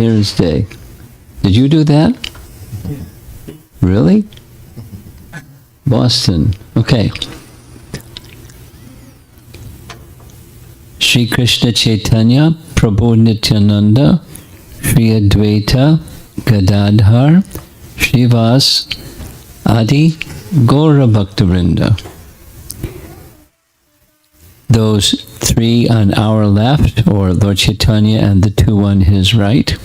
Clearance Day. Did you do that? Really? Boston. Okay. Sri Krishna Chaitanya, Prabhu Nityananda, Sri Advaita, Gadadhar, Srivas, Adi, Gaura Bhaktavrinda. Those three on our left, or Lord Chaitanya and the two on his right,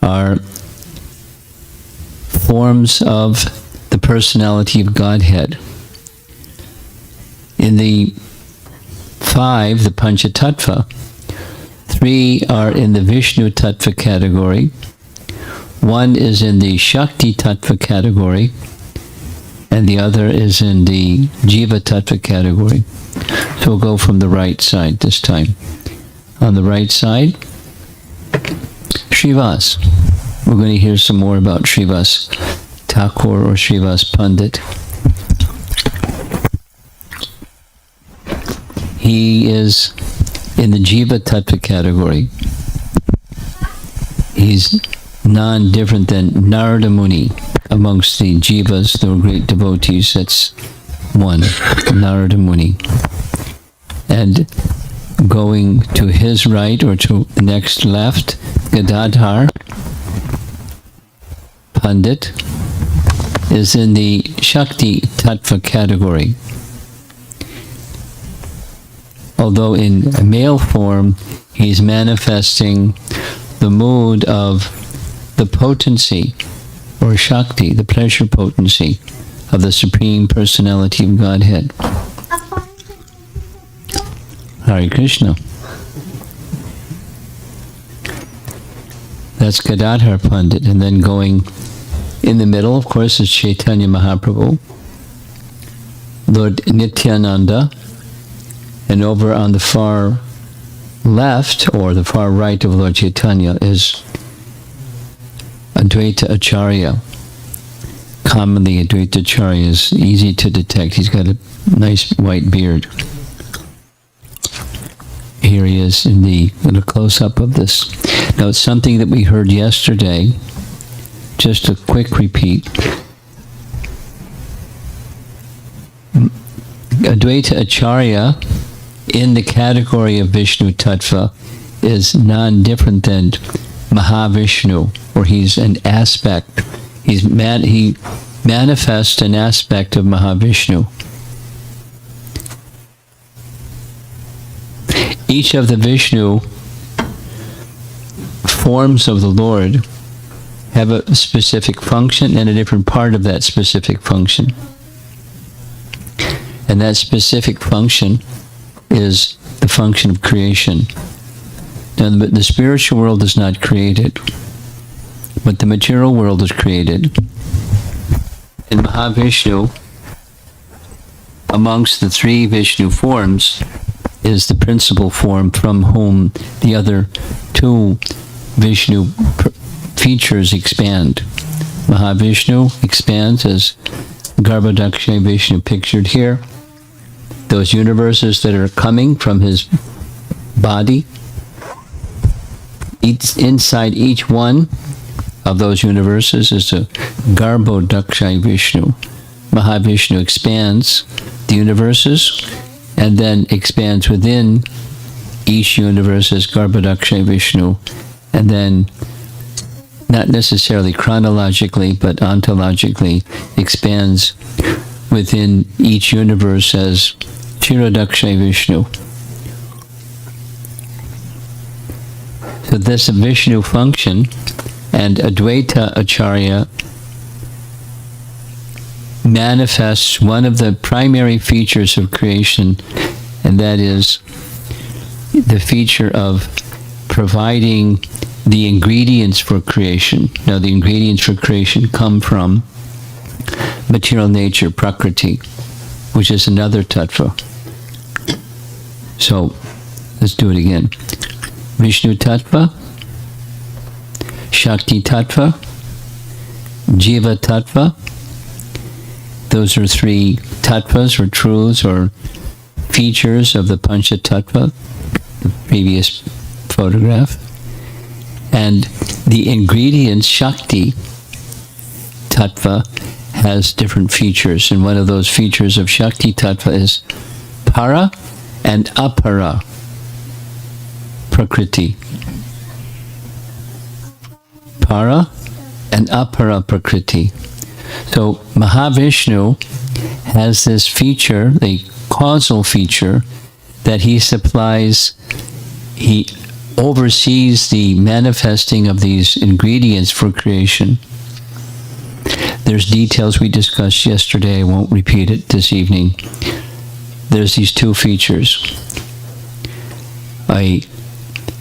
are forms of the personality of Godhead. In the five, the Panchatattva, three are in the Vishnu Tattva category, one is in the Shakti Tattva category, and the other is in the Jiva Tattva category. So we'll go from the right side this time. On the right side, Srivas. We're going to hear some more about Srivas Thakur or Srivas Pandit. He is in the Jiva Tattva category. He's non-different than Narada Muni. Amongst the Jivas, the great devotees, that's one, Narada Muni. And going to his right, or to the next left, Gadadhar Pandit is in the Shakti Tattva category. Although in male form, he's manifesting the mood of the potency, or Shakti, the pleasure potency of the Supreme Personality of Godhead. Hare Krishna. That's Gadadhar Pandit. And then going in the middle, of course, is Chaitanya Mahaprabhu, Lord Nityananda, and over on the far left, or the far right of Lord Chaitanya, is Advaita Acharya. Commonly, Advaita Acharya is easy to detect. He's got a nice white beard. Here he is in a close-up of this. Now, it's something that we heard yesterday. Just a quick repeat. Advaita Acharya, in the category of Vishnu Tattva, is non-different than Mahavishnu, or he's an aspect. He manifests an aspect of Mahavishnu. Each of the Vishnu forms of the Lord have a specific function and a different part of that specific function. And that specific function is the function of creation. Now, the spiritual world is not created, but the material world is created. And Mahavishnu, amongst the three Vishnu forms, is the principal form from whom the other two Vishnu features expand. Mahavishnu expands as Garbhodakshaya Vishnu pictured here. Those universes that are coming from his body, inside each one of those universes is a Garbhodakshaya Vishnu. Mahavishnu expands the universes and then expands within each universe as Garbhodakshaya Vishnu, and then not necessarily chronologically but ontologically expands within each universe as Kshirodakshaya Vishnu. So this Vishnu function, and Advaita Acharya manifests one of the primary features of creation, and that is the feature of providing the ingredients for creation. Now, the ingredients for creation come from material nature, Prakriti, which is another tattva. So, let's do it again. Vishnu tattva, Shakti tattva, Jiva tattva. Those are three tattvas, or truths, or features of the Pancha tattva, the previous photograph. And the ingredient Shakti Tattva has different features, and one of those features of Shakti Tattva is Para and Apara Prakriti. Para and Apara Prakriti. So Mahavishnu has this feature, the causal feature, that he supplies, he oversees the manifesting of these ingredients for creation. There's details we discussed yesterday, I won't repeat it this evening. There's these two features, a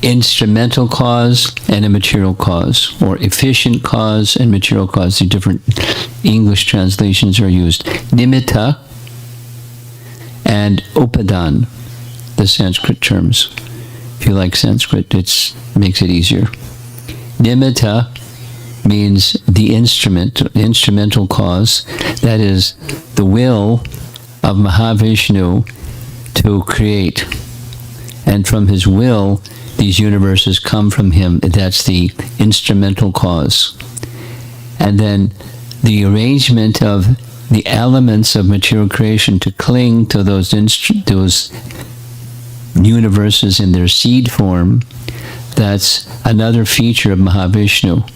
instrumental cause and a material cause, or efficient cause and material cause. The different English translations are used. Nimitta and Upadan, the Sanskrit terms. If you like Sanskrit, it makes it easier. Nimitta means the instrumental cause, that is the will of Mahavishnu to create. And from his will, these universes come from him. That's the instrumental cause. And then the arrangement of the elements of material creation to cling to those universes in their seed form, that's another feature of Mahavishnu.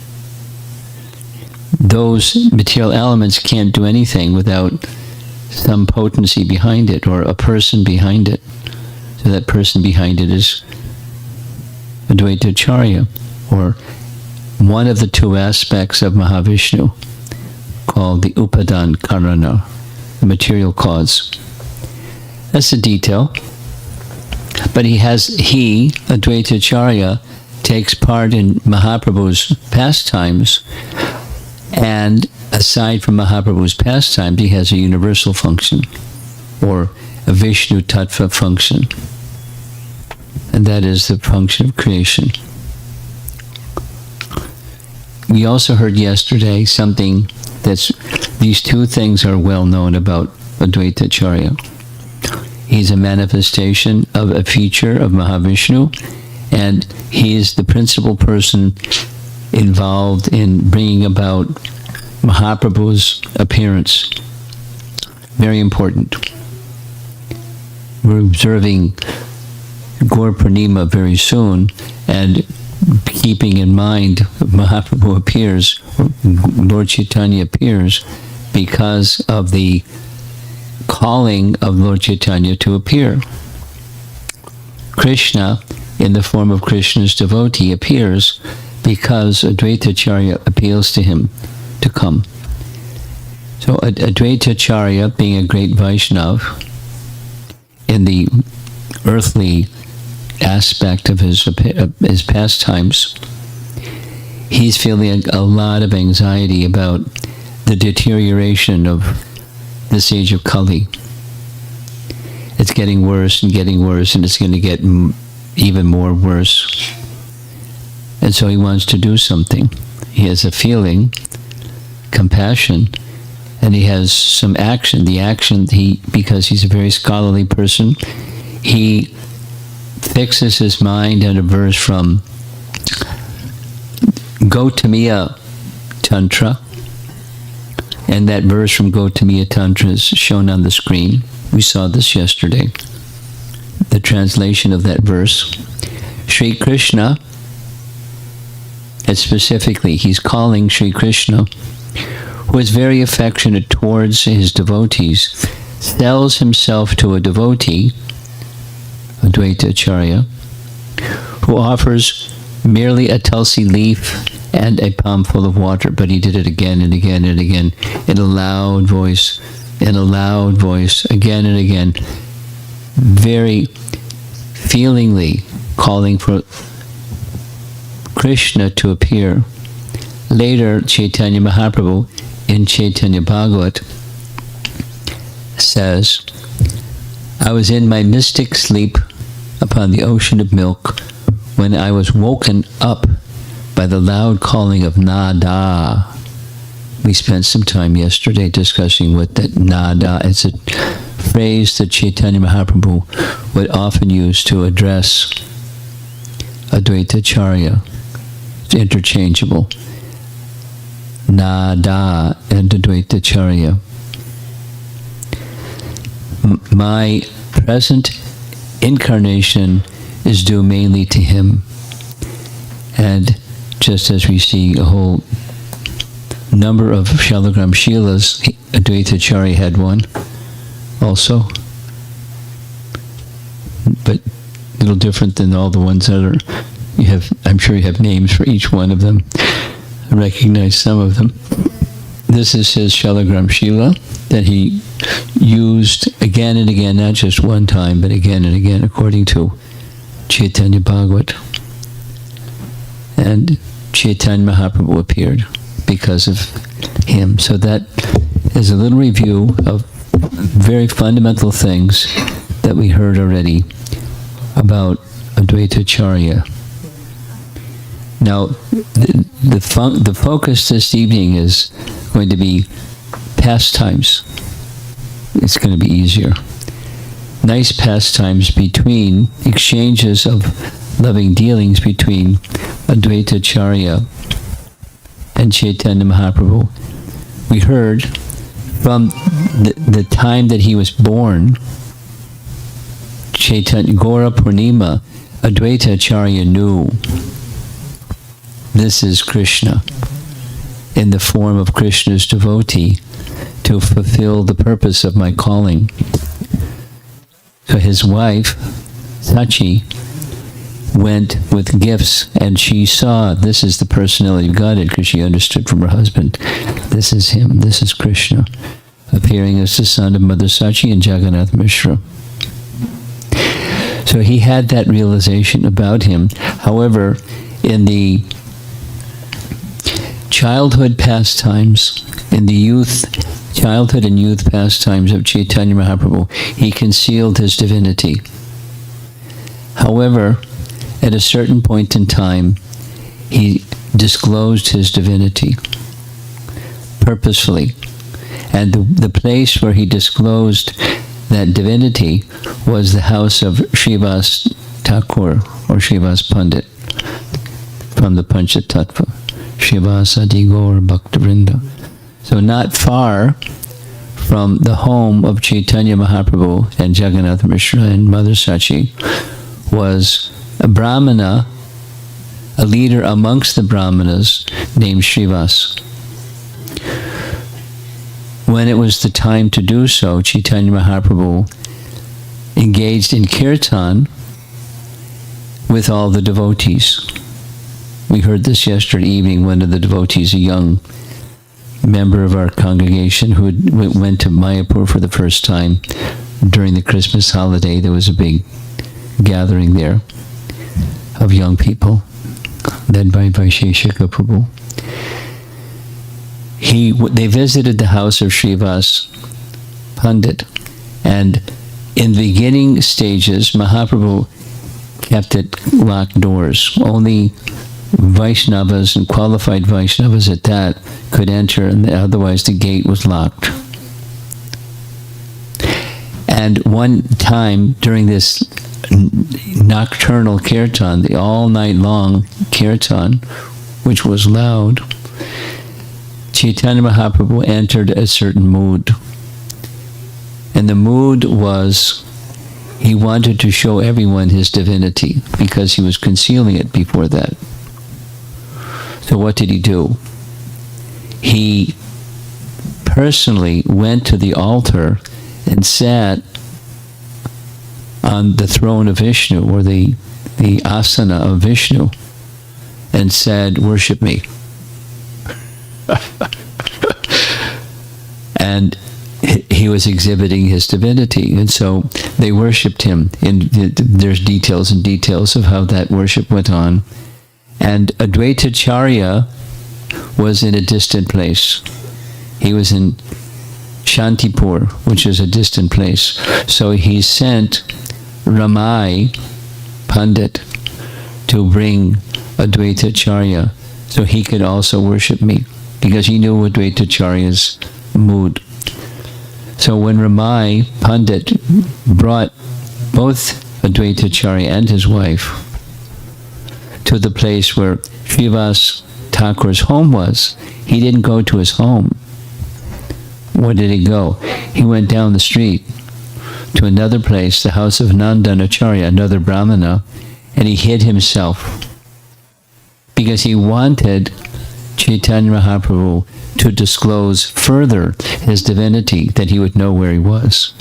Those material elements can't do anything without some potency behind it, or a person behind it. So that person behind it is Advaita Acharya, or one of the two aspects of Mahavishnu, called the Upadan Karana, the material cause. That's a detail. But Advaita Acharya, takes part in Mahaprabhu's pastimes, and aside from Mahaprabhu's pastimes, he has a universal function, or a Vishnu Tattva function. And that is the function of creation. We also heard yesterday something these two things are well known about Advaita Acharya. He's a manifestation of a feature of Mahavishnu, and he is the principal person involved in bringing about Mahaprabhu's appearance. Very important. We're observing Gaur Purnima very soon, and keeping in mind Mahaprabhu appears, or Lord Chaitanya appears, because of the calling of Lord Chaitanya to appear. Krishna, in the form of Krishna's devotee, appears because Advaita Acharya appeals to him to come. So Advaita Acharya, being a great Vaishnava in the earthly aspect of his pastimes, he's feeling a lot of anxiety about the deterioration of this age of Kali. It's getting worse, and it's going to get even more worse. And so he wants to do something. He has a feeling, compassion, and he has some action. The action, because he's a very scholarly person, he fixes his mind on a verse from Gautamiya Tantra, and that verse from Gautamiya Tantra is shown on the screen. We saw this yesterday. The translation of that verse. Sri Krishna, and specifically he's calling Sri Krishna, who is very affectionate towards his devotees, sells himself to a devotee, Advaita Acharya, who offers merely a tulsi leaf and a palmful of water, but he did it again and again and again, in a loud voice, again and again, very feelingly calling for Krishna to appear. Later, Chaitanya Mahaprabhu in Chaitanya Bhagavat says, I was in my mystic sleep upon the ocean of milk when I was woken up by the loud calling of Nada. We spent some time yesterday discussing what that Nada is. A phrase that Chaitanya Mahaprabhu would often use to address Advaita Acharya. interchangeable. Nada and Advaita Acharya. My present incarnation is due mainly to him. And just as we see a whole number of Shalagram Shilas, Advaita Acharya had one also. But a little different than all the ones that are, you have, I'm sure you have names for each one of them. I recognize some of them. This is his Shalagram Shila that he used again and again, not just one time, but again and again, according to Chaitanya Bhagavat. And Chaitanya Mahaprabhu appeared because of him. So that is a little review of very fundamental things that we heard already about Advaita Acharya. Now, the focus this evening is going to be pastimes. It's going to be easier. Nice pastimes between exchanges of loving dealings between Advaita Acharya and Chaitanya Mahaprabhu. We heard from the time that he was born, Chaitanya Gora Purnima, Advaita Acharya knew this is Krishna in the form of Krishna's devotee to fulfill the purpose of my calling. So his wife, Sachi, went with gifts, and she saw this is the personality of Godhead, because she understood from her husband, this is him, this is Krishna, appearing as the son of Mother Sachi and Jagannath Mishra. So he had that realization about him. However, in the childhood pastimes, in the childhood and youth pastimes of Chaitanya Mahaprabhu, he concealed his divinity. However, at a certain point in time, he disclosed his divinity purposefully. And the place where he disclosed that divinity was the house of Srivas Thakur, or Srivas Pandit, from the Panchatattva, Srivas Adi Gaur Bhaktivinoda. So not far from the home of Chaitanya Mahaprabhu and Jagannath Mishra and Mother Sachi was a Brahmana, a leader amongst the Brahmanas named Srivas. When it was the time to do so, Chaitanya Mahaprabhu engaged in kirtan with all the devotees. We heard this yesterday evening. One of the devotees, a young member of our congregation who went to Mayapur for the first time during the Christmas holiday, there was a big gathering there of young people led by Vaisheshika Prabhu. They visited the house of Srivas Pandit, and in the beginning stages, Mahaprabhu kept it locked doors. Only Vaishnavas and qualified Vaishnavas at that could enter, and otherwise the gate was locked. And one time during this nocturnal kirtan, the all-night long kirtan, which was loud, Chaitanya Mahaprabhu entered a certain mood. And the mood was he wanted to show everyone his divinity because he was concealing it before that. So what did he do? He personally went to the altar and sat on the throne of Vishnu, or the asana of Vishnu, and said, "Worship me." And he was exhibiting his divinity, and so they worshipped him. There's details and details of how that worship went on. And Advaita Acharya was in a distant place. He was in Shantipur, which is a distant place. So he sent Ramai Pandit to bring Advaita Acharya so he could also worship me, because he knew Advaita Acharya's mood. So when Ramai Pandit brought both Advaita Acharya and his wife to the place where Srivas Thakur's home was. He didn't go to his home. Where did he go? He went down the street to another place, the house of Nandan Acharya, another Brahmana, and he hid himself because he wanted Chaitanya Mahaprabhu to disclose further his divinity, that he would know where he was.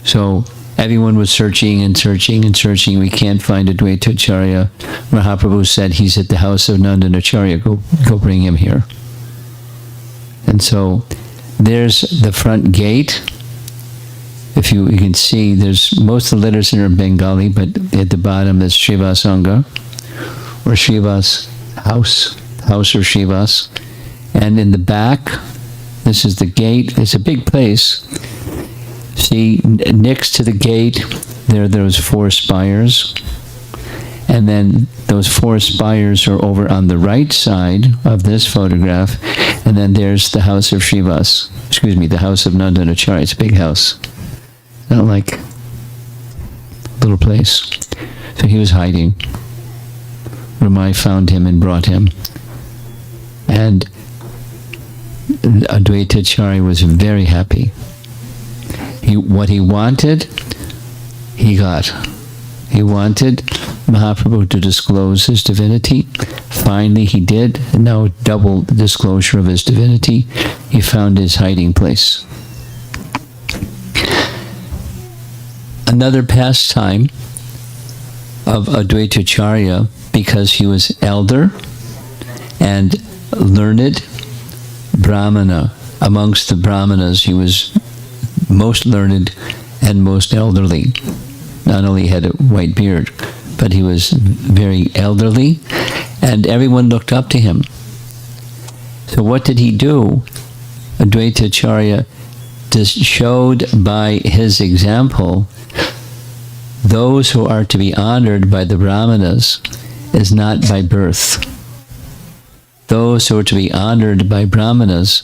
So everyone was searching and searching and searching. We can't find Advaita Acharya. Mahaprabhu said, he's at the house of Nandan Acharya. Go bring him here. And so there's the front gate. If you can see, there's most of the letters are in Bengali, but at the bottom is Srivas Anga, or Srivas house of Srivas. And in the back, this is the gate. It's a big place. See, next to the gate, there are those 4 spires. And then those 4 spires are over on the right side of this photograph. And then there's the house of Srivas. The house of Nandan Acharya. It's a big house. Not like a little place. So he was hiding. Ramai found him and brought him. And Advaita Acharya was very happy. What he wanted, he got. He wanted Mahaprabhu to disclose his divinity. Finally he did. And now double the disclosure of his divinity. He found his hiding place. Another pastime of Advaita Acharya, because he was elder and learned Brahmana. Amongst the Brahmanas, he was most learned and most elderly. Not only had a white beard, but he was very elderly, and everyone looked up to him. So what did he do? Advaita Acharya just showed by his example, those who are to be honored by the Brahmanas is not by birth. Those who are to be honored by Brahmanas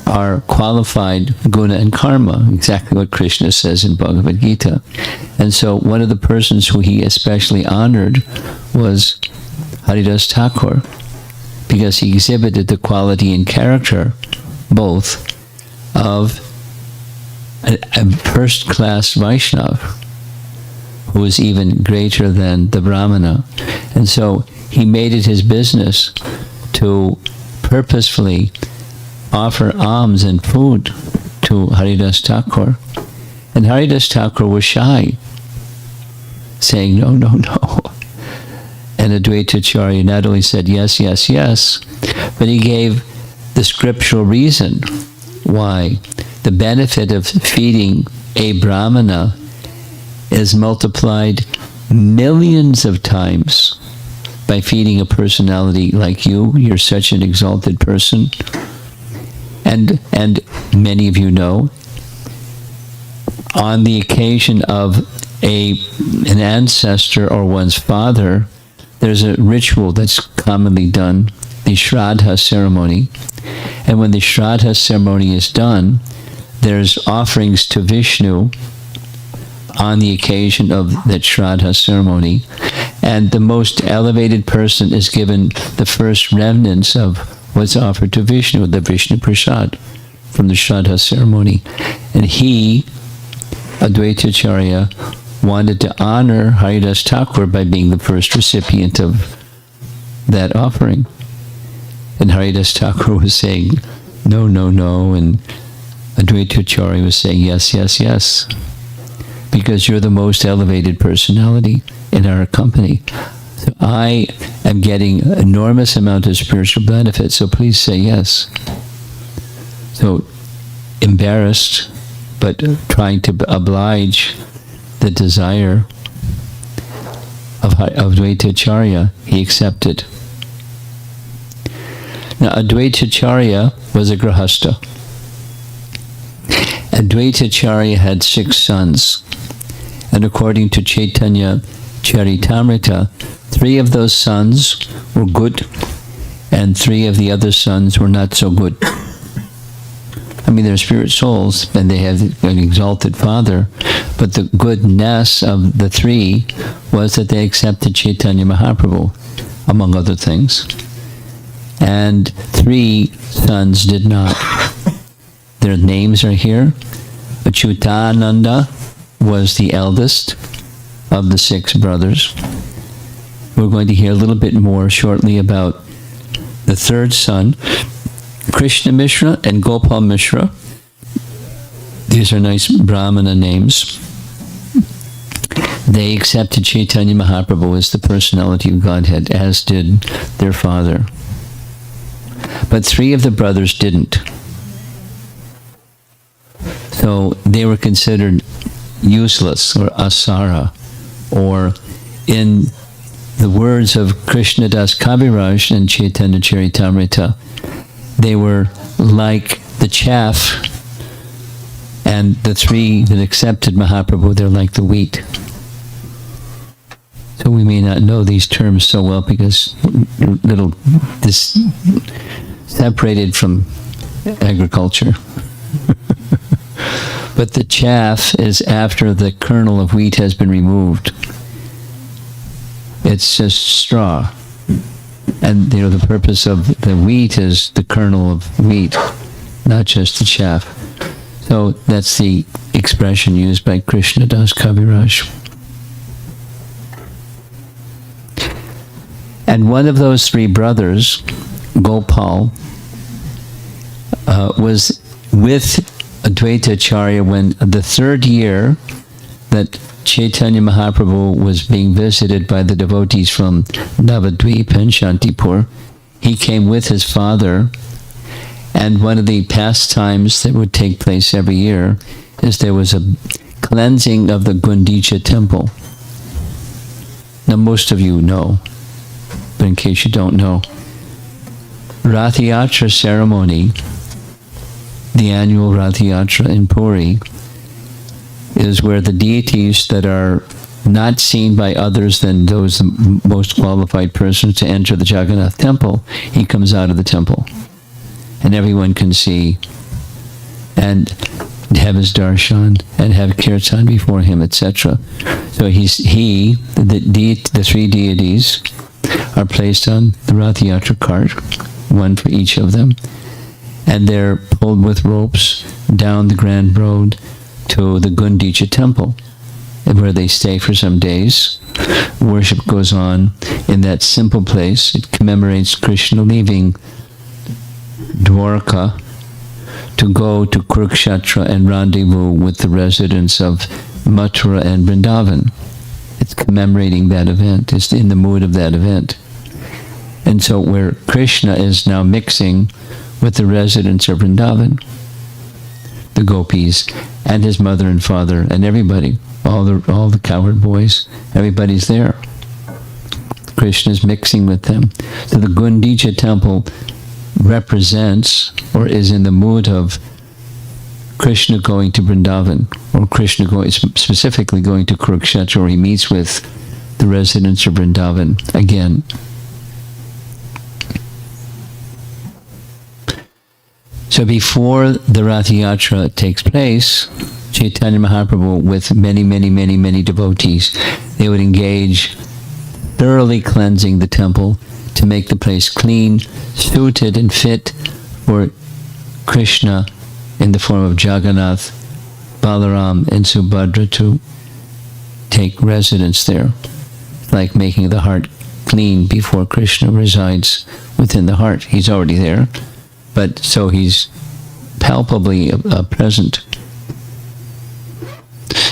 are qualified guna and karma, exactly what Krishna says in Bhagavad Gita. And so one of the persons who he especially honored was Haridas Thakur, because he exhibited the quality and character, both of a first-class Vaishnava, who was even greater than the Brahmana. And so he made it his business to purposefully offer alms and food to Haridas Thakur. And Haridas Thakur was shy, saying, no, no, no. And Advaita Acharya not only said yes, yes, yes, but he gave the scriptural reason why the benefit of feeding a Brahmana is multiplied millions of times by feeding a personality like you. You're such an exalted person. And many of you know, on the occasion of an ancestor or one's father, there's a ritual that's commonly done, the Shraddha ceremony. And when the Shraddha ceremony is done, there's offerings to Vishnu on the occasion of that Shraddha ceremony. And the most elevated person is given the first remnants of what's offered to Vishnu, the Vishnu Prasad from the Shraddha ceremony. And he, Advaita Acharya, wanted to honor Haridas Thakur by being the first recipient of that offering. And Haridas Thakur was saying, no, no, no. And Advaita Acharya was saying, yes, yes, yes. Because you're the most elevated personality in our company. So I am getting enormous amount of spiritual benefit, so please say yes. So, embarrassed, but trying to oblige the desire of Advaita Acharya, he accepted. Now, Advaita Acharya was a grahastha. Advaita Acharya had 6 sons. And according to Chaitanya Charitamrita, 3 of those sons were good, and 3 of the other sons were not so good. I mean, they're spirit souls, and they have an exalted father, but the goodness of the 3 was that they accepted Chaitanya Mahaprabhu. among other things. And 3 sons did not. Their names are here. Achyutananda was the eldest of the 6 brothers. We're going to hear a little bit more shortly about the 3rd son, Krishna Mishra and Gopal Mishra. These are nice Brahmana names. They accepted Chaitanya Mahaprabhu as the personality of Godhead, as did their father. But 3 of the brothers didn't. So they were considered useless, or asara, or in the words of Krishna Das Kaviraj and Chaitanya Charitamrita, they were like the chaff, and the 3 that accepted Mahaprabhu, they're like the wheat. So we may not know these terms so well because this separated from agriculture. But the chaff is after the kernel of wheat has been removed. It's just straw. And the purpose of the wheat is the kernel of wheat, not just the chaff. So that's the expression used by Krishna Das Kaviraj. And one of those 3 brothers, Gopal, was with Advaita Acharya when the 3rd year that Chaitanya Mahaprabhu was being visited by the devotees from Navadvip and Shantipur. He came with his father, and one of the pastimes that would take place every year is there was a cleansing of the Gundicha temple. Now most of you know, but in case you don't know, Rath Yatra ceremony, the annual Rath Yatra in Puri, is where the deities that are not seen by others than those most qualified persons to enter the Jagannath temple, he comes out of the temple. And everyone can see and have his darshan and have kirtan before him, etc. So the 3 deities are placed on the Rath Yatra cart, one for each of them, and they're pulled with ropes down the Grand Road to the Gundicha temple, where they stay for some days. Worship goes on in that simple place. It commemorates Krishna leaving Dwarka to go to Kurukshetra and rendezvous with the residents of Mathura and Vrindavan. It's commemorating that event. It's in the mood of that event. And so where Krishna is now mixing with the residents of Vrindavan, the gopis, and his mother and father, and everybody, all the cowherd boys, everybody's there. Krishna's mixing with them. So the Gundicha temple represents, or is in the mood of, Krishna going to Vrindavan, or Krishna specifically going to Kurukshetra, where he meets with the residents of Vrindavan again. So before the Rath Yatra takes place, Chaitanya Mahaprabhu, with many, many, many, many devotees, they would engage thoroughly cleansing the temple to make the place clean, suited and fit for Krishna in the form of Jagannath, Balaram, and Subhadra to take residence there. Like making the heart clean before Krishna resides within the heart. He's already there, but so he's palpably present.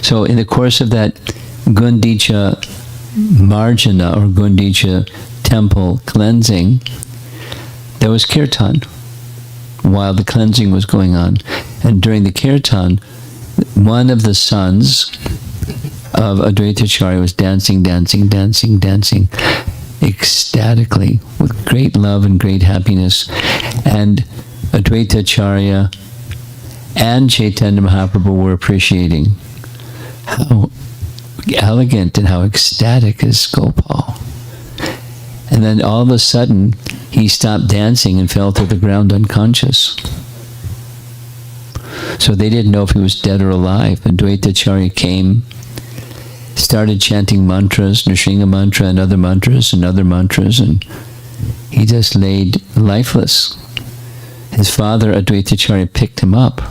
So in the course of that Gundicha Marjana, or Gundicha temple cleansing, there was kirtan while the cleansing was going on. And during the kirtan, one of the sons of Advaita Acharya was dancing ecstatically with great love and great happiness. And Advaita Acharya and Chaitanya Mahaprabhu were appreciating how elegant and how ecstatic is Gopal. And then all of a sudden, he stopped dancing and fell to the ground unconscious. So they didn't know if he was dead or alive. Advaita Acharya came started chanting mantras, Nrsinga mantra and other mantras, and he just laid lifeless. His father, Advaita Acharya, picked him up.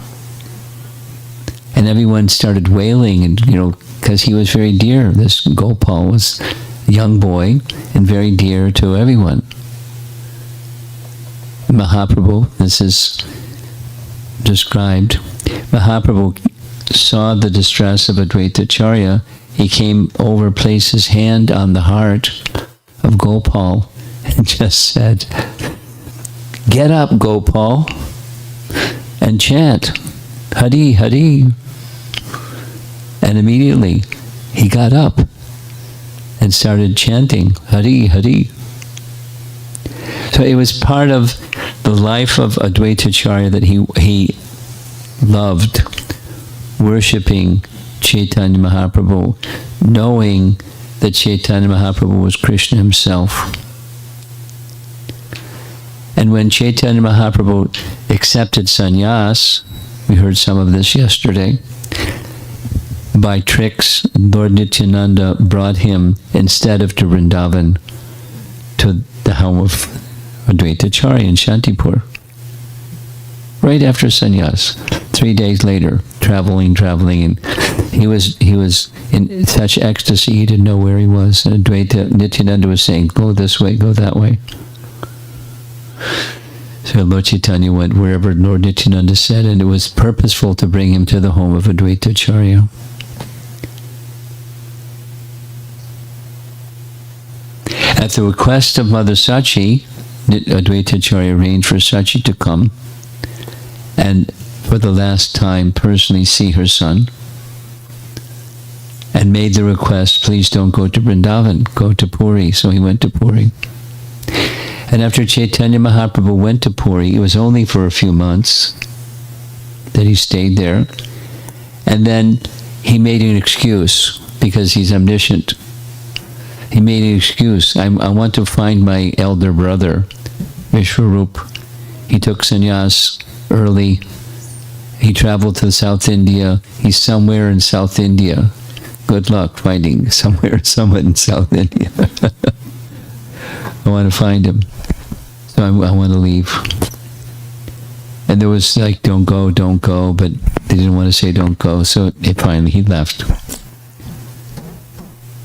And everyone started wailing, and because he was very dear. This Gopal was a young boy and very dear to everyone. Mahaprabhu, this is described, Mahaprabhu saw the distress of Advaita Acharya. He came over, placed his hand on the heart of Gopal, and just said, "Get up, Gopal, and chant, Hari, Hari." And immediately he got up and started chanting, Hari, Hari. So it was part of the life of Advaita Acharya that he loved worshipping Chaitanya Mahaprabhu, knowing that Chaitanya Mahaprabhu was Krishna himself. And when Chaitanya Mahaprabhu accepted sannyas, we heard some of this yesterday, by tricks, Lord Nityananda brought him, instead of to Vrindavan, to the home of Advaita Acharya in Shantipur. Right after sannyas, 3 days later, traveling, and he was in such ecstasy he didn't know where he was. And Advaita Nityananda was saying, "Go this way, go that way." So Lord Chaitanya went wherever Lord Nityananda said, and it was purposeful to bring him to the home of Advaita Acharya. At the request of Mother Sachi, Advaita Acharya arranged for Sachi to come and for the last time personally see her son, and made the request, "Please don't go to Vrindavan, go to Puri." So he went to Puri. And after Chaitanya Mahaprabhu went to Puri, it was only for a few months that he stayed there. And then he made an excuse, because he's omniscient. He made an excuse. I want to find my elder brother, Vishwarup. He took sannyas early. He traveled to South India. He's somewhere in South India. Good luck finding someone in South India. I want to find him. So I want to leave. And there was like, don't go, but they didn't want to say don't go, so finally he left.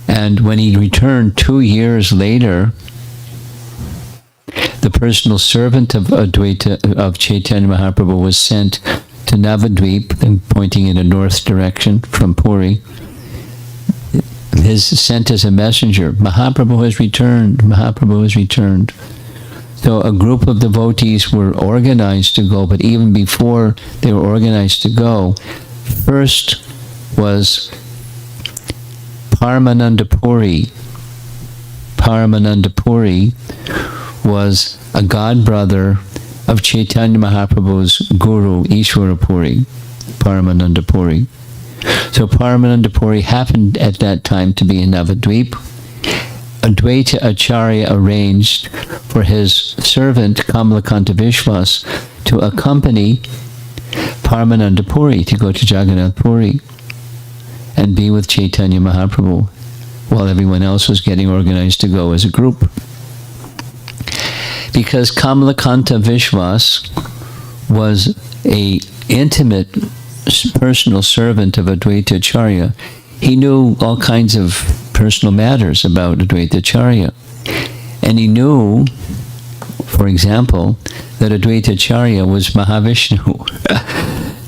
And when he returned 2 years later, the personal servant of Chaitanya Mahaprabhu was sent to Navadvip, and pointing in a north direction from Puri. Sent as a messenger, Mahaprabhu has returned, Mahaprabhu has returned. So a group of devotees were organized to go, but even before they were organized to go, first was Paramananda Puri. Paramananda Puri was a godbrother of Chaitanya Mahaprabhu's guru, Ishwara Puri, Paramananda Puri. So Paramananda Puri happened at that time to be in Navadvip. Advaita Acharya arranged for his servant Kamalakanta Vishwas to accompany Paramananda Puri to go to Jagannath Puri and be with Chaitanya Mahaprabhu while everyone else was getting organized to go as a group. Because Kamalakanta Vishwas was an intimate personal servant of Advaita Acharya, he knew all kinds of personal matters about Advaita Acharya. And he knew, for example, that Advaita Acharya was Mahavishnu.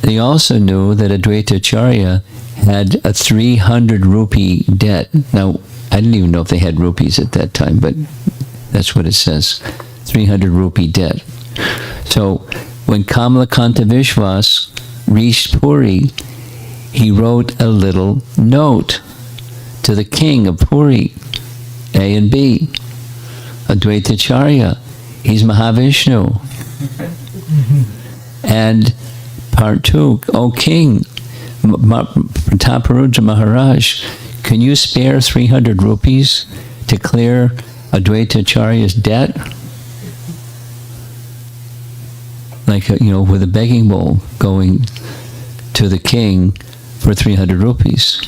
And he also knew that Advaita Acharya had a 300 rupee debt. Now, I didn't even know if they had rupees at that time, but that's what it says, 300 rupee debt. So when Kamalakanta Vishwas reached Puri, he wrote a little note to the king of Puri, A and B. Advaita Acharya, he's Mahavishnu. And part 2, O king, Prataparudra Maharaj, can you spare 300 rupees to clear Advaita Acharya's debt? Like, with a begging bowl going to the king for 300 rupees.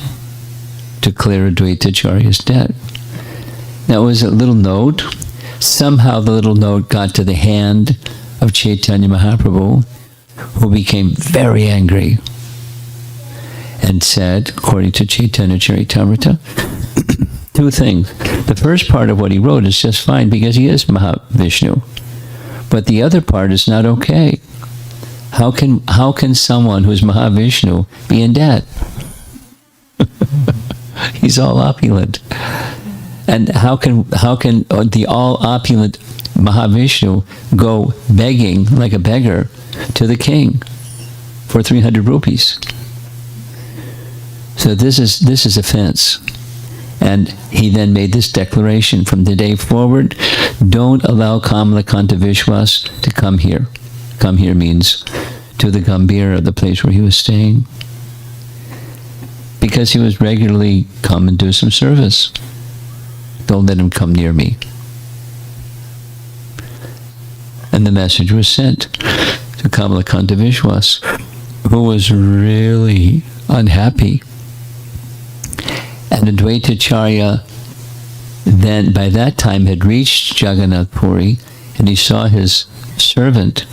to clear Advaita Acharya's debt. Now it was a little note. Somehow the little note got to the hand of Chaitanya Mahaprabhu, who became very angry and said, according to Chaitanya Charitamrita, two things. The first part of what he wrote is just fine because he is Mahavishnu. But the other part is not okay. How can someone who's Mahavishnu be in debt? He's all opulent. And how can the all opulent Mahavishnu go begging like a beggar to the king for 300 rupees? So this is offense. And he then made this declaration: from the day forward, don't allow Kamalakanta Vishwas to come here. Come here means to the Gambhira, the place where he was staying. Because he was regularly come and do some service. Don't let him come near me. And the message was sent to Kamalakanta Vishwas, who was really unhappy. And Advaita Acharya then, by that time, had reached Jagannath Puri, and he saw his servant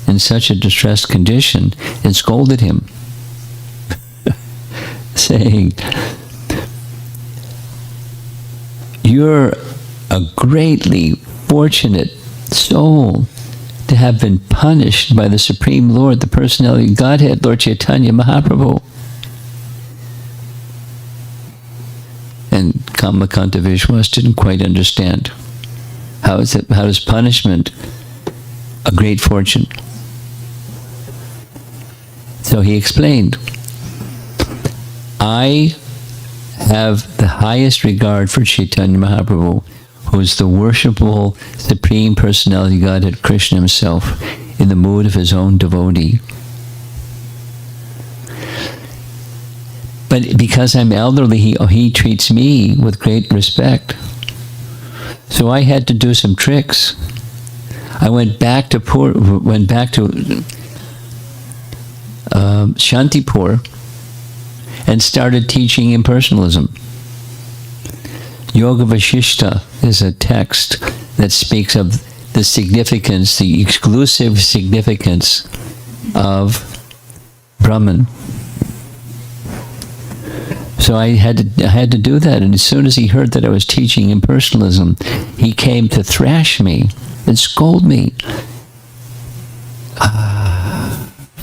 in such a distressed condition and scolded him, saying, "You're a greatly fortunate soul to have been punished by the Supreme Lord, the Personality of Godhead, Lord Chaitanya Mahaprabhu." And Kamalakanta Vishwas didn't quite understand. How is punishment a great fortune? So he explained, I have the highest regard for Chaitanya Mahaprabhu, who is the worshipful Supreme Personality Godhead, Krishna himself, in the mood of his own devotee. But because I'm elderly, he treats me with great respect. So I had to do some tricks. I went back to Shantipur and started teaching impersonalism. Yoga Vashishta is a text that speaks of the significance, the exclusive significance of Brahman. So I had to do that, and as soon as he heard that I was teaching impersonalism, he came to thrash me and scold me.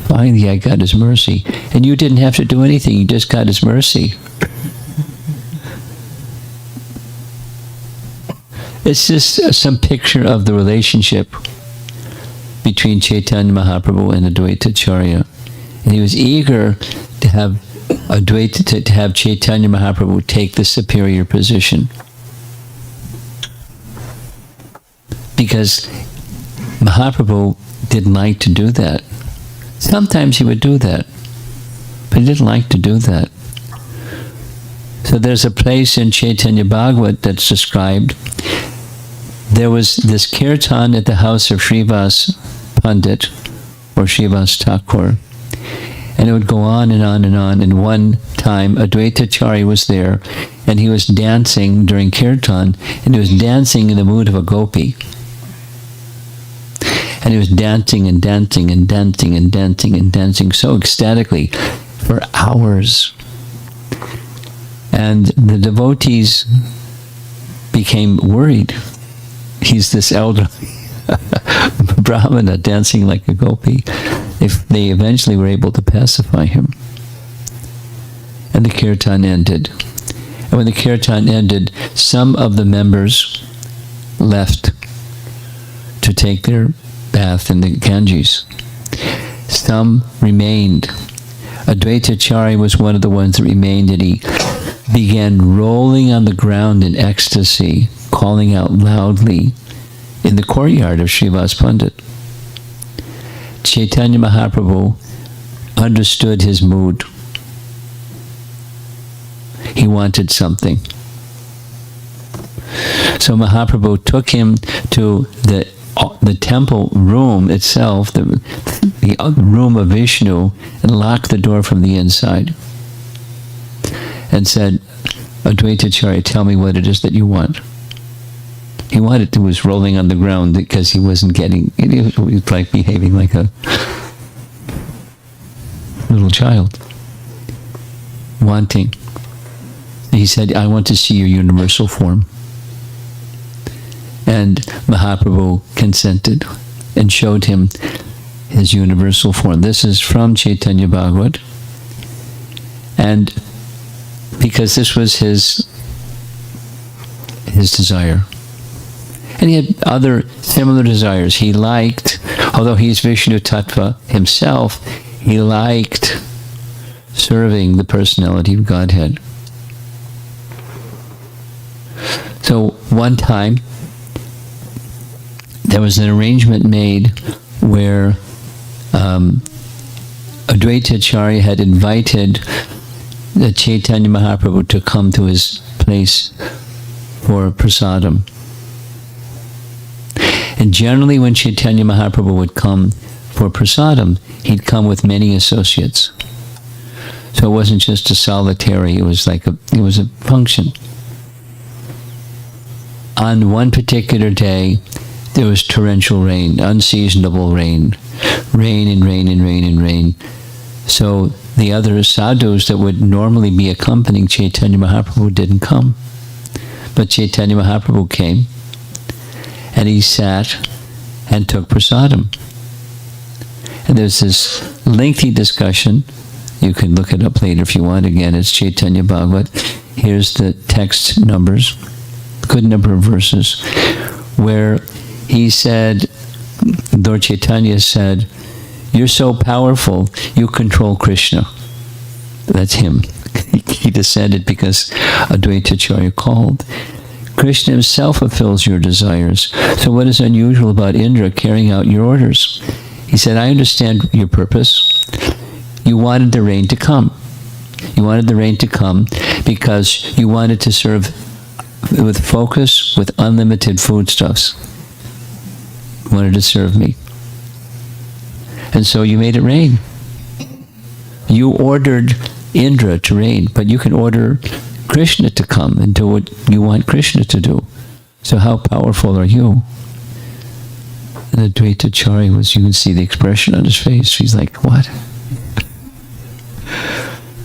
Finally, I got his mercy, and you didn't have to do anything; you just got his mercy. It's just some picture of the relationship between Chaitanya Mahaprabhu and Advaita Acharya, and he was eager to have Advaita, to have Chaitanya Mahaprabhu take the superior position, because Mahaprabhu didn't like to do that. Sometimes he would do that, but he didn't like to do that. So there's a place in Chaitanya Bhagavat that's described. There was this kirtan at the house of Srivas Pandit, or Srivas Thakur, and it would go on and on and on. And one time, Advaita Acharya was there, and he was dancing during kirtan, and he was dancing in the mood of a gopi. And he was dancing and dancing and dancing and dancing and dancing so ecstatically for hours. And the devotees became worried. He's this elderly Brahmana dancing like a gopi. They eventually were able to pacify him. And the kirtan ended. And when the kirtan ended, some of the members left to take their bath in the Ganges. Some remained. Advaita Acharya was one of the ones that remained, and he began rolling on the ground in ecstasy, calling out loudly in the courtyard of Srivas Pandit. Chaitanya Mahaprabhu understood his mood. He wanted something. So Mahaprabhu took him to the temple room itself, the room of Vishnu, and locked the door from the inside and said, Advaita Acharya, tell me what it is that you want. He was rolling on the ground because he wasn't getting, he was like behaving like a little child. Wanting. He said, I want to see your universal form. And Mahaprabhu consented and showed him his universal form. This is from Chaitanya Bhagavat. And because this was his desire. And he had other similar desires. He liked, although he's Vishnu Tattva himself, he liked serving the personality of Godhead. So one time, there was an arrangement made where Advaita Acharya had invited the Chaitanya Mahaprabhu to come to his place for prasadam. And generally when Chaitanya Mahaprabhu would come for prasadam, he'd come with many associates. So it wasn't just a solitary, it was a function. On one particular day, there was torrential rain, unseasonable rain. Rain and rain and rain and rain. So the other sadhus that would normally be accompanying Chaitanya Mahaprabhu didn't come. But Chaitanya Mahaprabhu came, and he sat and took prasadam. And there's this lengthy discussion. You can look it up later if you want. Again, it's Chaitanya Bhagavat. Here's the text numbers, good number of verses, where he said, Lord Chaitanya said, you're so powerful, you control Krishna. That's him. He descended because Advaita Acharya called. Krishna himself fulfills your desires. So what is unusual about Indra carrying out your orders? He said, I understand your purpose. You wanted the rain to come. You wanted the rain to come because you wanted to serve with focus, with unlimited foodstuffs. You wanted to serve me. And so you made it rain. You ordered Indra to rain, but you can order Krishna to come and do what you want Krishna to do. So how powerful are you? And Advaita Acharya you can see the expression on his face. He's like, what?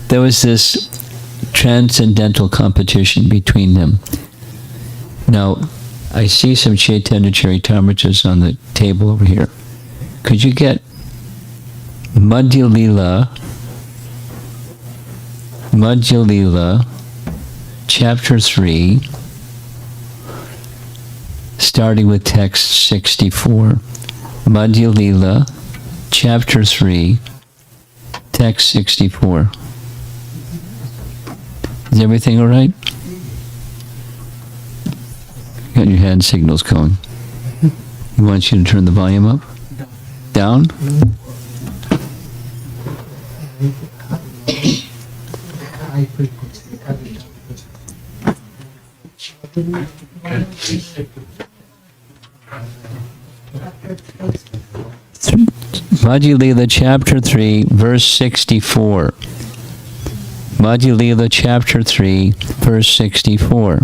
There was this transcendental competition between them. Now, I see some Chaitanya Charitamritas on the table over here. Could you get Madhya Lila, chapter 3, starting with text 64. Madhya Lila, chapter 3, text 64. Is everything all right? Got your hand signals going. He wants you to turn the volume up? Down? Madhya Lila chapter 3 verse 64. Madhya Lila chapter 3 verse 64.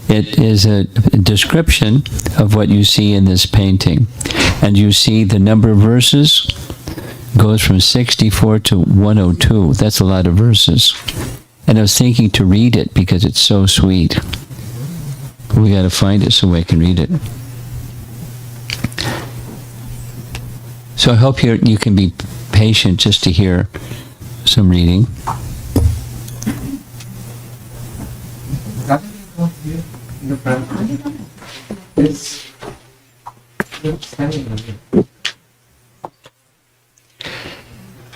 It is a description of what you see in this painting. And you see the number of verses goes from 64 to 102. That's a lot of verses. And I was thinking to read it because it's so sweet. We got to find it so I can read it. So I hope you can be patient just to hear some reading.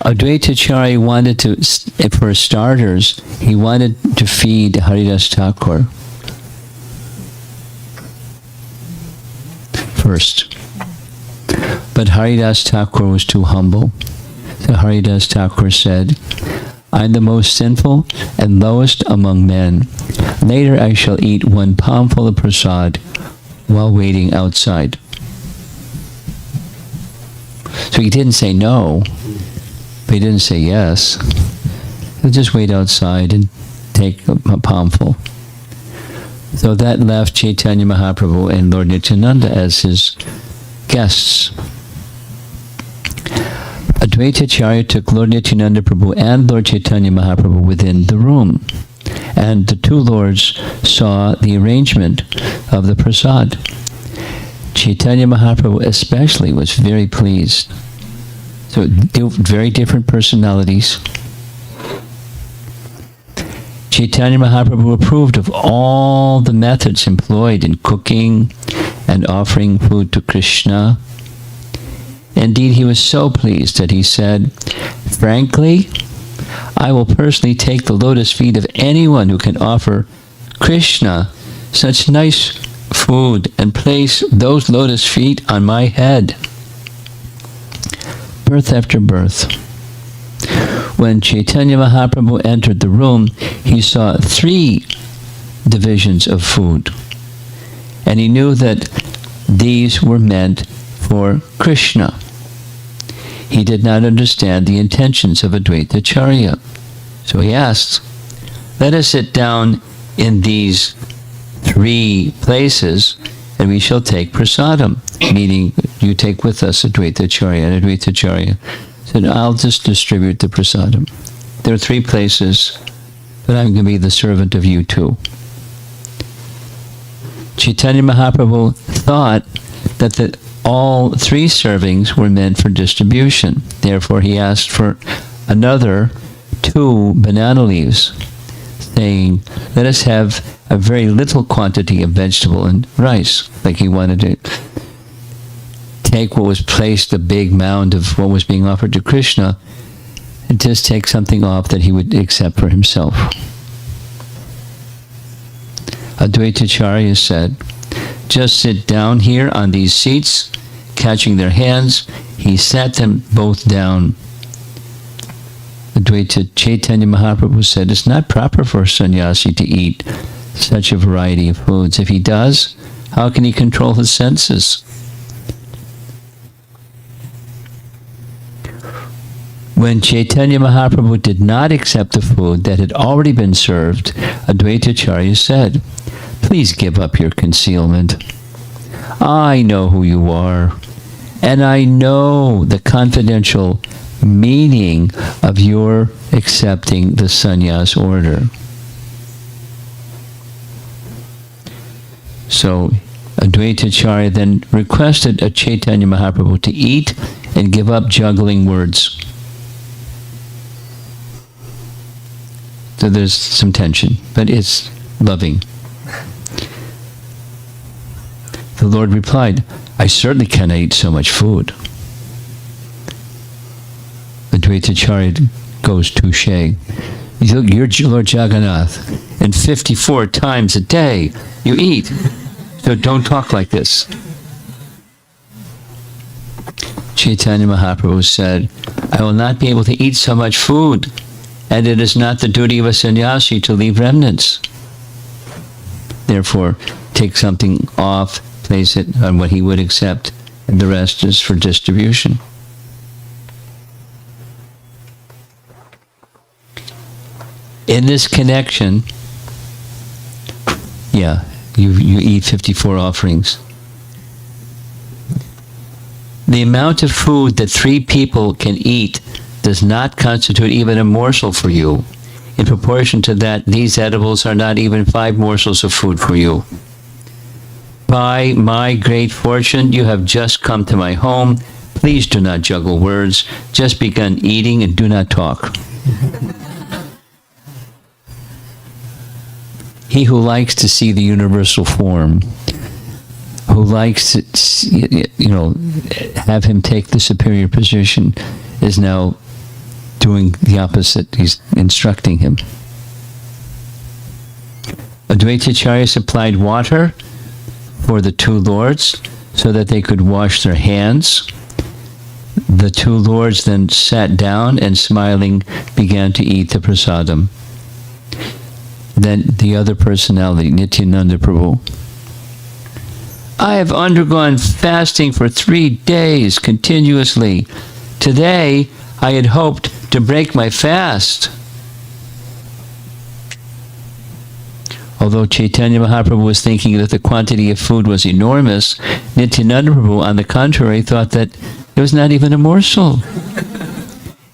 Advaita Acharya wanted to, for starters, he wanted to feed Haridas Thakur first. But Haridas Thakur was too humble. So Haridas Thakur said, I'm the most sinful and lowest among men. Later I shall eat one palmful of prasad while waiting outside. So he didn't say no, but he didn't say yes. He'll just wait outside until take a palmful. So that left Chaitanya Mahaprabhu and Lord Nityananda as his guests. Advaita Acharya took Lord Nityananda Prabhu and Lord Chaitanya Mahaprabhu within the room, and the two lords saw the arrangement of the prasad. Chaitanya Mahaprabhu especially was very pleased. So very different personalities. Chaitanya Mahaprabhu approved of all the methods employed in cooking and offering food to Krishna. Indeed, he was so pleased that he said, "Frankly, I will personally take the lotus feet of anyone who can offer Krishna such nice food and place those lotus feet on my head." Birth after birth. When Chaitanya Mahaprabhu entered the room, he saw 3 divisions of food, and he knew that these were meant for Krishna. He did not understand the intentions of Advaita Acharya. So he asked, "Let us sit down in these 3 places, and we shall take prasadam," meaning you take with us Advaita Acharya. And Advaita Acharya said, "I'll just distribute the prasadam. There are 3 places, but I'm going to be the servant of you too." Chaitanya Mahaprabhu thought that all 3 servings were meant for distribution. Therefore, he asked for another 2 banana leaves, saying, "Let us have a very little quantity of vegetable and rice." Like he wanted to take what was placed, a big mound of what was being offered to Krishna, and just take something off that he would accept for himself. Advaita Acharya said, "Just sit down here on these seats." Catching their hands, he sat them both down. Advaita Chaitanya Mahaprabhu said, "It's not proper for a sannyasi to eat such a variety of foods. If he does, how can he control his senses?" When Chaitanya Mahaprabhu did not accept the food that had already been served, Advaita Acharya said, "Please give up your concealment. I know who you are, and I know the confidential meaning of your accepting the sannyas order." So Advaita Acharya then requested a Chaitanya Mahaprabhu to eat and give up juggling words. So there's some tension, but it's loving. The Lord replied, "I certainly cannot eat so much food." Advaita Acharya goes touche. You're Lord Jagannath, and 54 times a day you eat. So don't talk like this. Chaitanya Mahaprabhu said, "I will not be able to eat so much food, and it is not the duty of a sannyasi to leave remnants. Therefore, take something off, place it on what he would accept, and the rest is for distribution." In this connection, you eat 54 offerings. The amount of food that 3 people can eat does not constitute even a morsel for you. In proportion to that, these edibles are not even 5 morsels of food for you. By my great fortune, you have just come to my home. Please do not juggle words. Just begun eating and do not talk. He who likes to see the universal form, who likes to, have him take the superior position, is now doing the opposite. He's instructing him. Advaita Acharya supplied water for the 2 lords so that they could wash their hands. The 2 lords then sat down and smiling began to eat the prasadam. Then the other personality, Nityananda Prabhu. "I have undergone fasting for 3 days continuously. Today, I had hoped to break my fast." Although Chaitanya Mahaprabhu was thinking that the quantity of food was enormous, Nityananda Prabhu, on the contrary, thought that it was not even a morsel.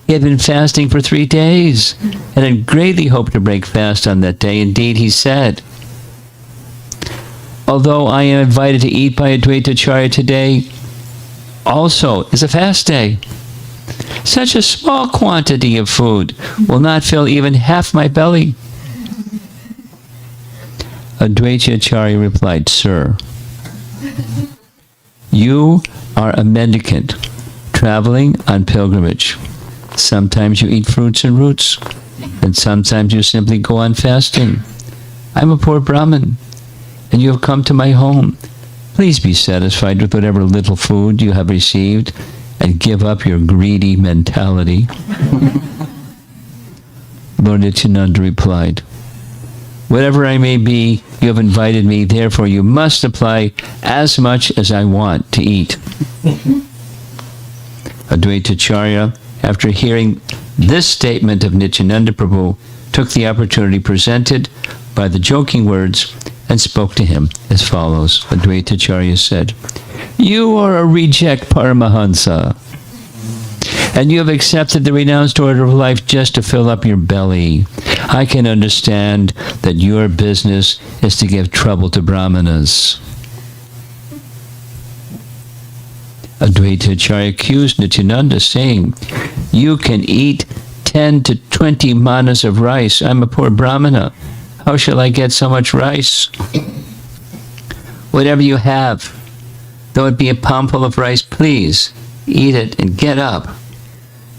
He had been fasting for 3 days and had greatly hoped to break fast on that day. Indeed, he said, although I am invited to eat by Advaita Acharya today, also is a fast day. Such a small quantity of food will not fill even half my belly. Advaita Acharya replied, Sir, you are a mendicant traveling on pilgrimage. Sometimes you eat fruits and roots, and sometimes you simply go on fasting. I'm a poor Brahmin, and you have come to my home. Please be satisfied with whatever little food you have received, and give up your greedy mentality. Lord Nityananda replied, whatever I may be, you have invited me, therefore you must supply as much as I want to eat. Advaita Acharya, after hearing this statement of Nityananda Prabhu, took the opportunity presented by the joking words and spoke to him as follows. Advaita Acharya said, you are a reject Paramahansa, and you have accepted the renounced order of life just to fill up your belly. I can understand that your business is to give trouble to Brahmanas. Advaita Acharya accused Nityananda, saying, you can eat 10 to 20 manas of rice. I'm a poor Brahmana. How shall I get so much rice? Whatever you have, though it be a palmful of rice, please eat it and get up.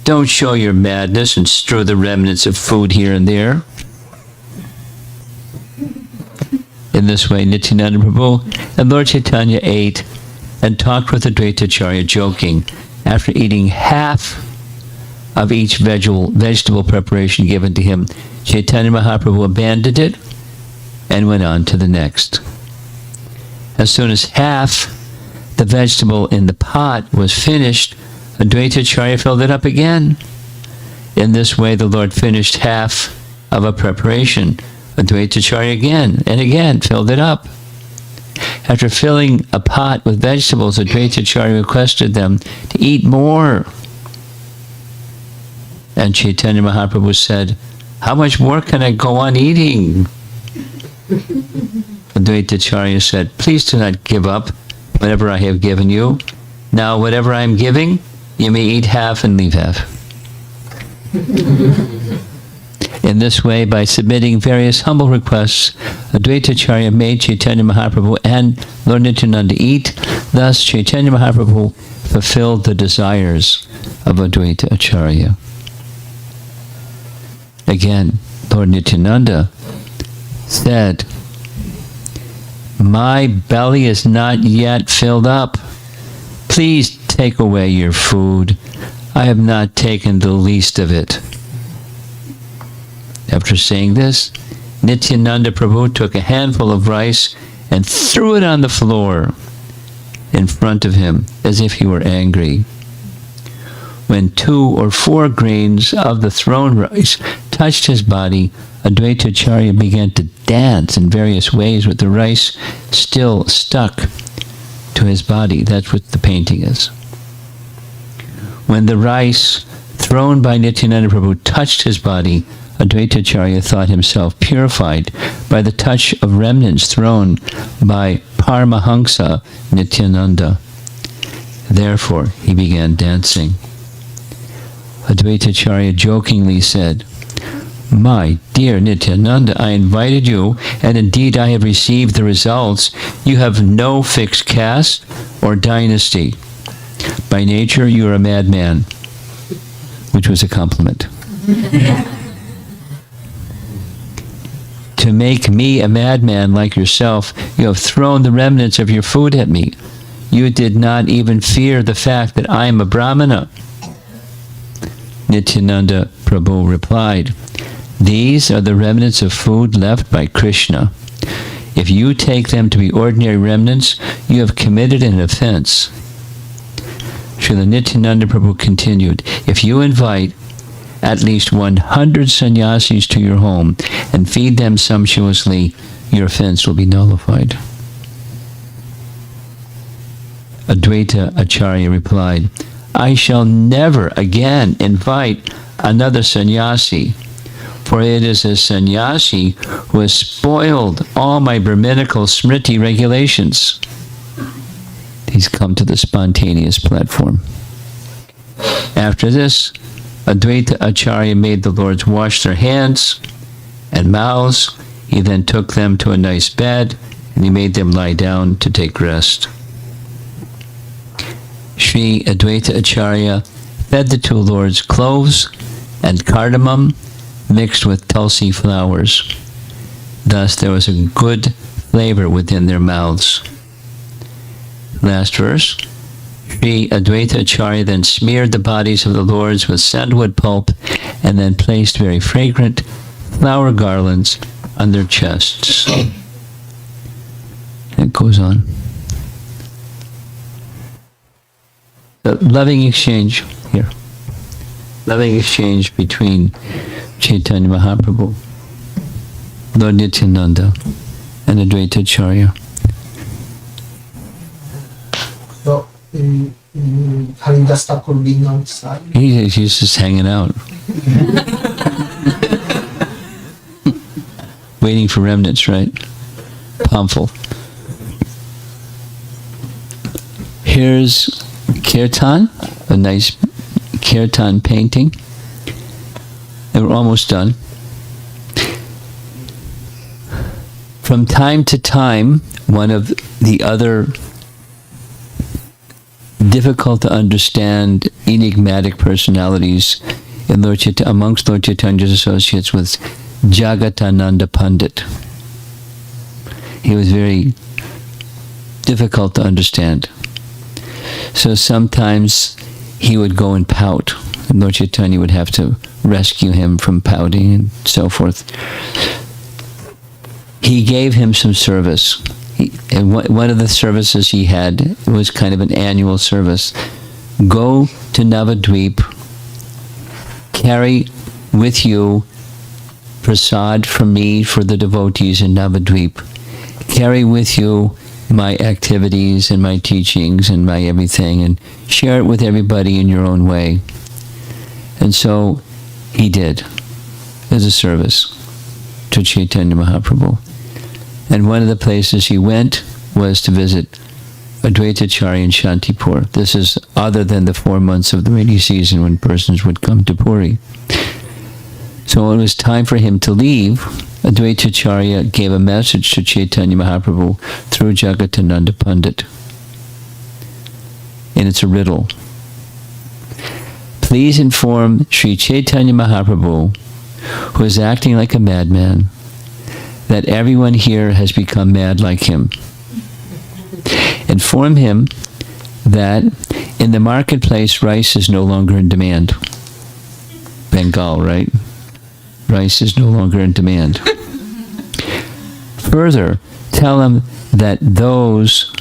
Don't show your madness and strew the remnants of food here and there. In this way, Nityananda Prabhu and Lord Chaitanya ate and talked with Advaita Acharya, joking. After eating half of each vegetable preparation given to him, Chaitanya Mahaprabhu abandoned it and went on to the next. As soon as half the vegetable in the pot was finished, Advaita Acharya filled it up again. In this way, the Lord finished half of a preparation. Advaita Acharya again and again filled it up. After filling a pot with vegetables, Advaita Acharya requested them to eat more. And Chaitanya Mahaprabhu said, how much more can I go on eating? Advaita Acharya said, please do not give up whatever I have given you. Now, whatever I am giving, you may eat half and leave half. In this way, by submitting various humble requests, Advaita Acharya made Chaitanya Mahaprabhu and Lord Nityananda eat. Thus, Chaitanya Mahaprabhu fulfilled the desires of Advaita Acharya. Again, Lord Nityananda said, my belly is not yet filled up. Please take away your food. I have not taken the least of it. After saying this, Nityananda Prabhu took a handful of rice and threw it on the floor in front of him as if he were angry. When 2 or 4 grains of the thrown rice touched his body, Advaita Acharya began to dance in various ways with the rice still stuck to his body. That's what the painting is. When the rice thrown by Nityananda Prabhu touched his body, Advaita Acharya thought himself purified by the touch of remnants thrown by Paramahansa Nityananda. Therefore, he began dancing. Advaita Acharya jokingly said, my dear Nityananda, I invited you, and indeed I have received the results. You have no fixed caste or dynasty. By nature, you are a madman, which was a compliment. To make me a madman like yourself, you have thrown the remnants of your food at me. You did not even fear the fact that I am a Brahmana. Nityananda Prabhu replied, these are the remnants of food left by Krishna. If you take them to be ordinary remnants, you have committed an offense. Srila Nityananda Prabhu continued, if you invite at least 100 sannyasis to your home and feed them sumptuously, your offense will be nullified. Advaita Acharya replied, I shall never again invite another sannyasi, for it is a sannyasi who has spoiled all my Brahminical smriti regulations. He's come to the spontaneous platform. After this, Advaita Acharya made the lords wash their hands and mouths. He then took them to a nice bed, and he made them lie down to take rest. Sri Advaita Acharya fed the two lords cloves and cardamom mixed with tulsi flowers. Thus there was a good flavor within their mouths. Last verse. Sri Advaita Acharya then smeared the bodies of the lords with sandalwood pulp and then placed very fragrant flower garlands on their chests. It goes on. The loving exchange here. Loving exchange between Chaitanya Mahaprabhu, Lord Nityananda, and Advaita Acharya. So, Haridas Thakur being outside. He's just hanging out. Waiting for remnants, right? Pomful. Here's Kirtan, a nice Kirtan painting. And we're almost done. From time to time, one of the other difficult to understand enigmatic personalities in amongst Lord Chaitanya's associates was Jagatananda Pandit. He was very difficult to understand. So sometimes he would go and pout, and Lord Chaitanya would have to rescue him from pouting and so forth. He gave him some service. And one of the services he had was kind of an annual service. Go to Navadvip, carry with you prasad from me for the devotees in Navadvip. Carry with you my activities and my teachings and my everything, and share it with everybody in your own way. And so he did, as a service to Chaitanya Mahaprabhu. And one of the places he went was to visit Advaita Acharya in Shantipur. This is other than the 4 months of the rainy season when persons would come to Puri. So when it was time for him to leave, Advaita Acharya gave a message to Chaitanya Mahaprabhu through Jagatananda Pandit. And it's a riddle. Please inform Sri Chaitanya Mahaprabhu, who is acting like a madman, that everyone here has become mad like him. Inform him that in the marketplace rice is no longer in demand. Bengal, right? Rice is no longer in demand. Further, tell him that those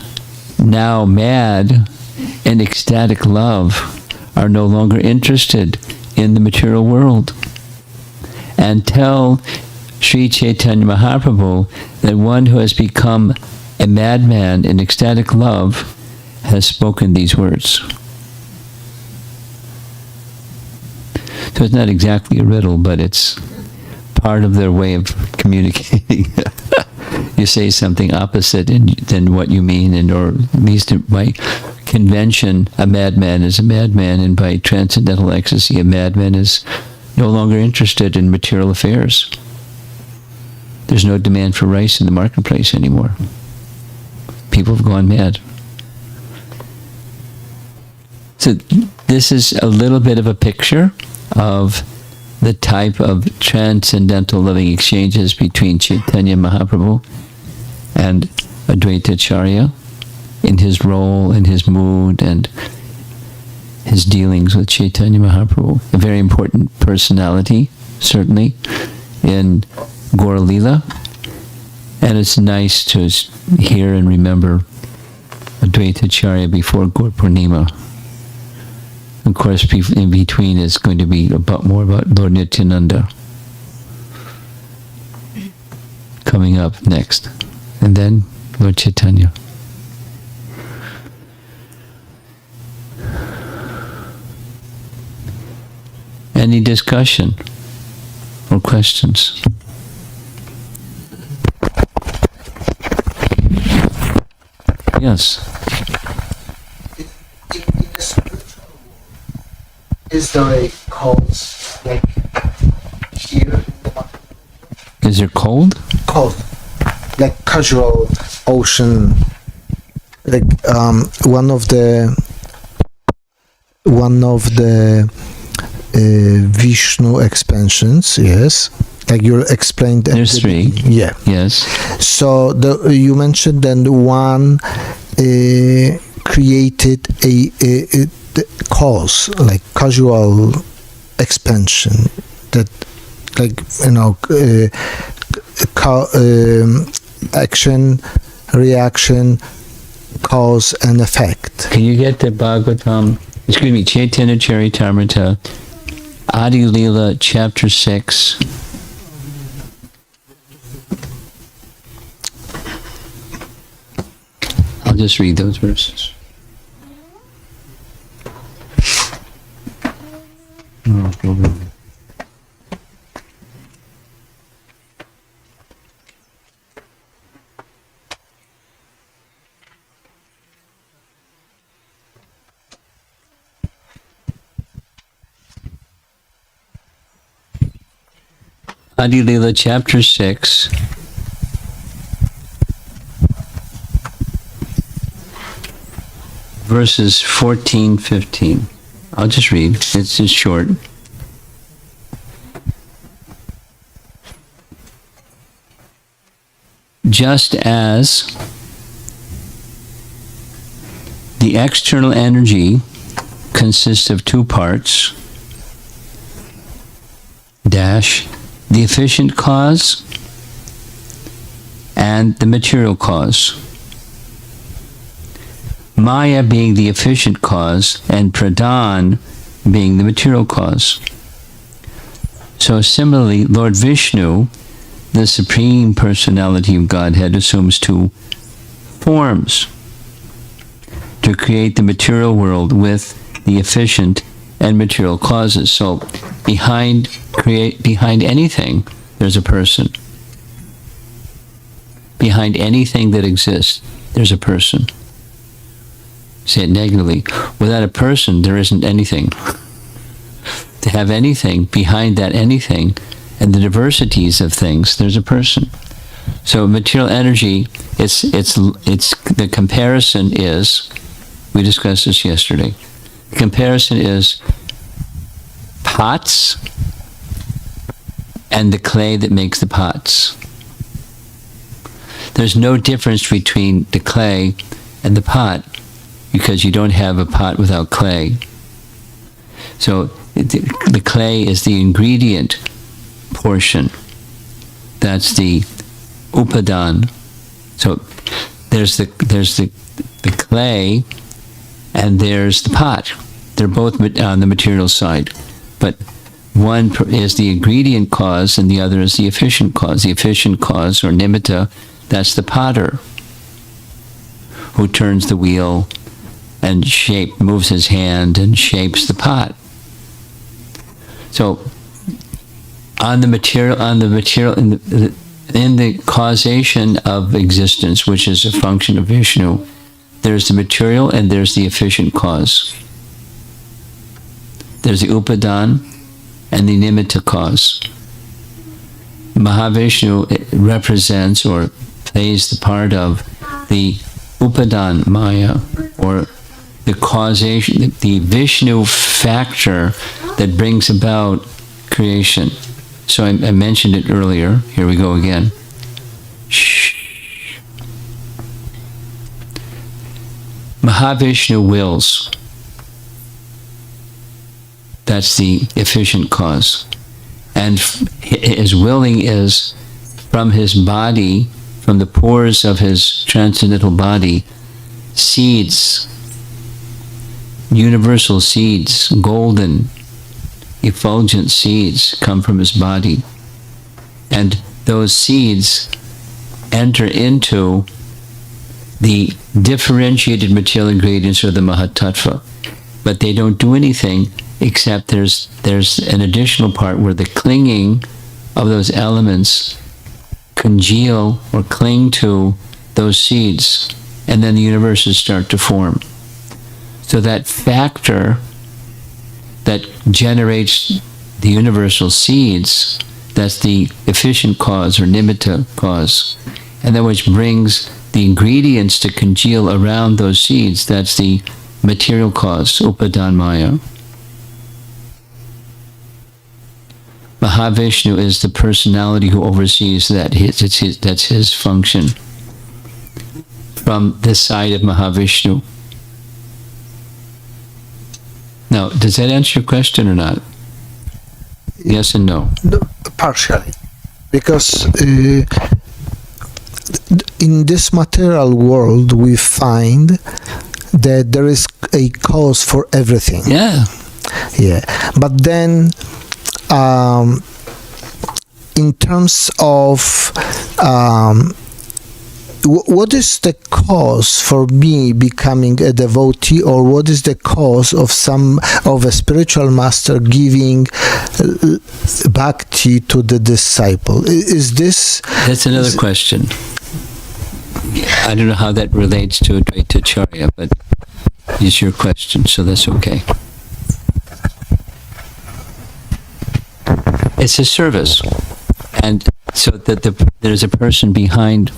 now mad in ecstatic love are no longer interested in the material world. And tell Sri Chaitanya Mahaprabhu that one who has become a madman in ecstatic love has spoken these words. So it's not exactly a riddle, but it's part of their way of communicating. You say something opposite than what you mean, and or at least by convention, a madman is a madman, and by transcendental ecstasy, a madman is no longer interested in material affairs. There's no demand for rice in the marketplace anymore. People have gone mad. So this is a little bit of a picture of the type of transcendental living exchanges between Chaitanya Mahaprabhu and Advaita Acharya in his role and his mood and his dealings with Chaitanya Mahaprabhu. A very important personality, certainly, in Gaura Lila. And it's nice to hear and remember Advaita Acharya before Gaur Purnima. Of course, in between is going to be more about Lord Nityananda. coming up next. And then Lord Chaitanya. Any discussion or questions? Yes. In the spiritual world, is there a cause like here in the material? Is there cold? Cause like casual ocean, like one of the Vishnu expansions, yes, like you explained. There's three. Yeah. Yes. So you mentioned that one created a cause, like casual expansion, that, like, you know, action, reaction, cause and effect. Can you get the Bhagavatam, excuse me, Chaitanya Charitamrita, Adi Leela, chapter 6. I'll just read those verses. Adi Leela, chapter 6. Verses 14, 15. I'll just read. It's just short. Just as the external energy consists of two parts, dash, the efficient cause and the material cause. Maya being the efficient cause and Pradhan being the material cause. So similarly, Lord Vishnu, the Supreme Personality of Godhead, assumes two forms to create the material world with the efficient and material causes. So behind anything, there's a person. Behind anything that exists, there's a person. Say it negatively. Without a person, there isn't anything. To have anything, behind that anything, and the diversities of things, there's a person. So material energy, it's the comparison is, we discussed this yesterday, the comparison is pots and the clay that makes the pots. There's no difference between the clay and the pot, because you don't have a pot without clay. So the clay is the ingredient portion. That's the upadan. So there's the clay and there's the pot. They're both on the material side, but one is the ingredient cause and the other is the efficient cause. The efficient cause, or nimitta, that's the potter who turns the wheel and moves his hand and shapes the pot. So in the causation of existence, which is a function of Vishnu, there's the material and there's the efficient cause. There's the upadan and the nimitta cause. Mahavishnu represents or plays the part of the upadan maya, or the causation, the Vishnu factor that brings about creation. So I mentioned it earlier. Here we go again. Shh. Mahavishnu wills. That's the efficient cause. And his willing is from his body, from the pores of his transcendental body, seeds, universal seeds, golden, effulgent seeds come from his body. And those seeds enter into the differentiated material ingredients or the Mahatattva. But they don't do anything except there's an additional part where the clinging of those elements congeal or cling to those seeds, and then the universes start to form. So that factor that generates the universal seeds, that's the efficient cause or nimitta cause, and then which brings the ingredients to congeal around those seeds, that's the material cause, upadanmaya. Mahavishnu is the personality who oversees that. That's his function. From this side of Mahavishnu. Now, does that answer your question or not? Yes and no? No, partially. Because in this material world we find that there is a cause for everything. Yeah. Yeah. But then in terms of what is the cause for me becoming a devotee, or what is the cause of a spiritual master giving bhakti to the disciple? Is this... That's another question. I don't know how that relates to Advaita Acharya, but it's your question, so that's okay. It's a service, and so that there's a person behind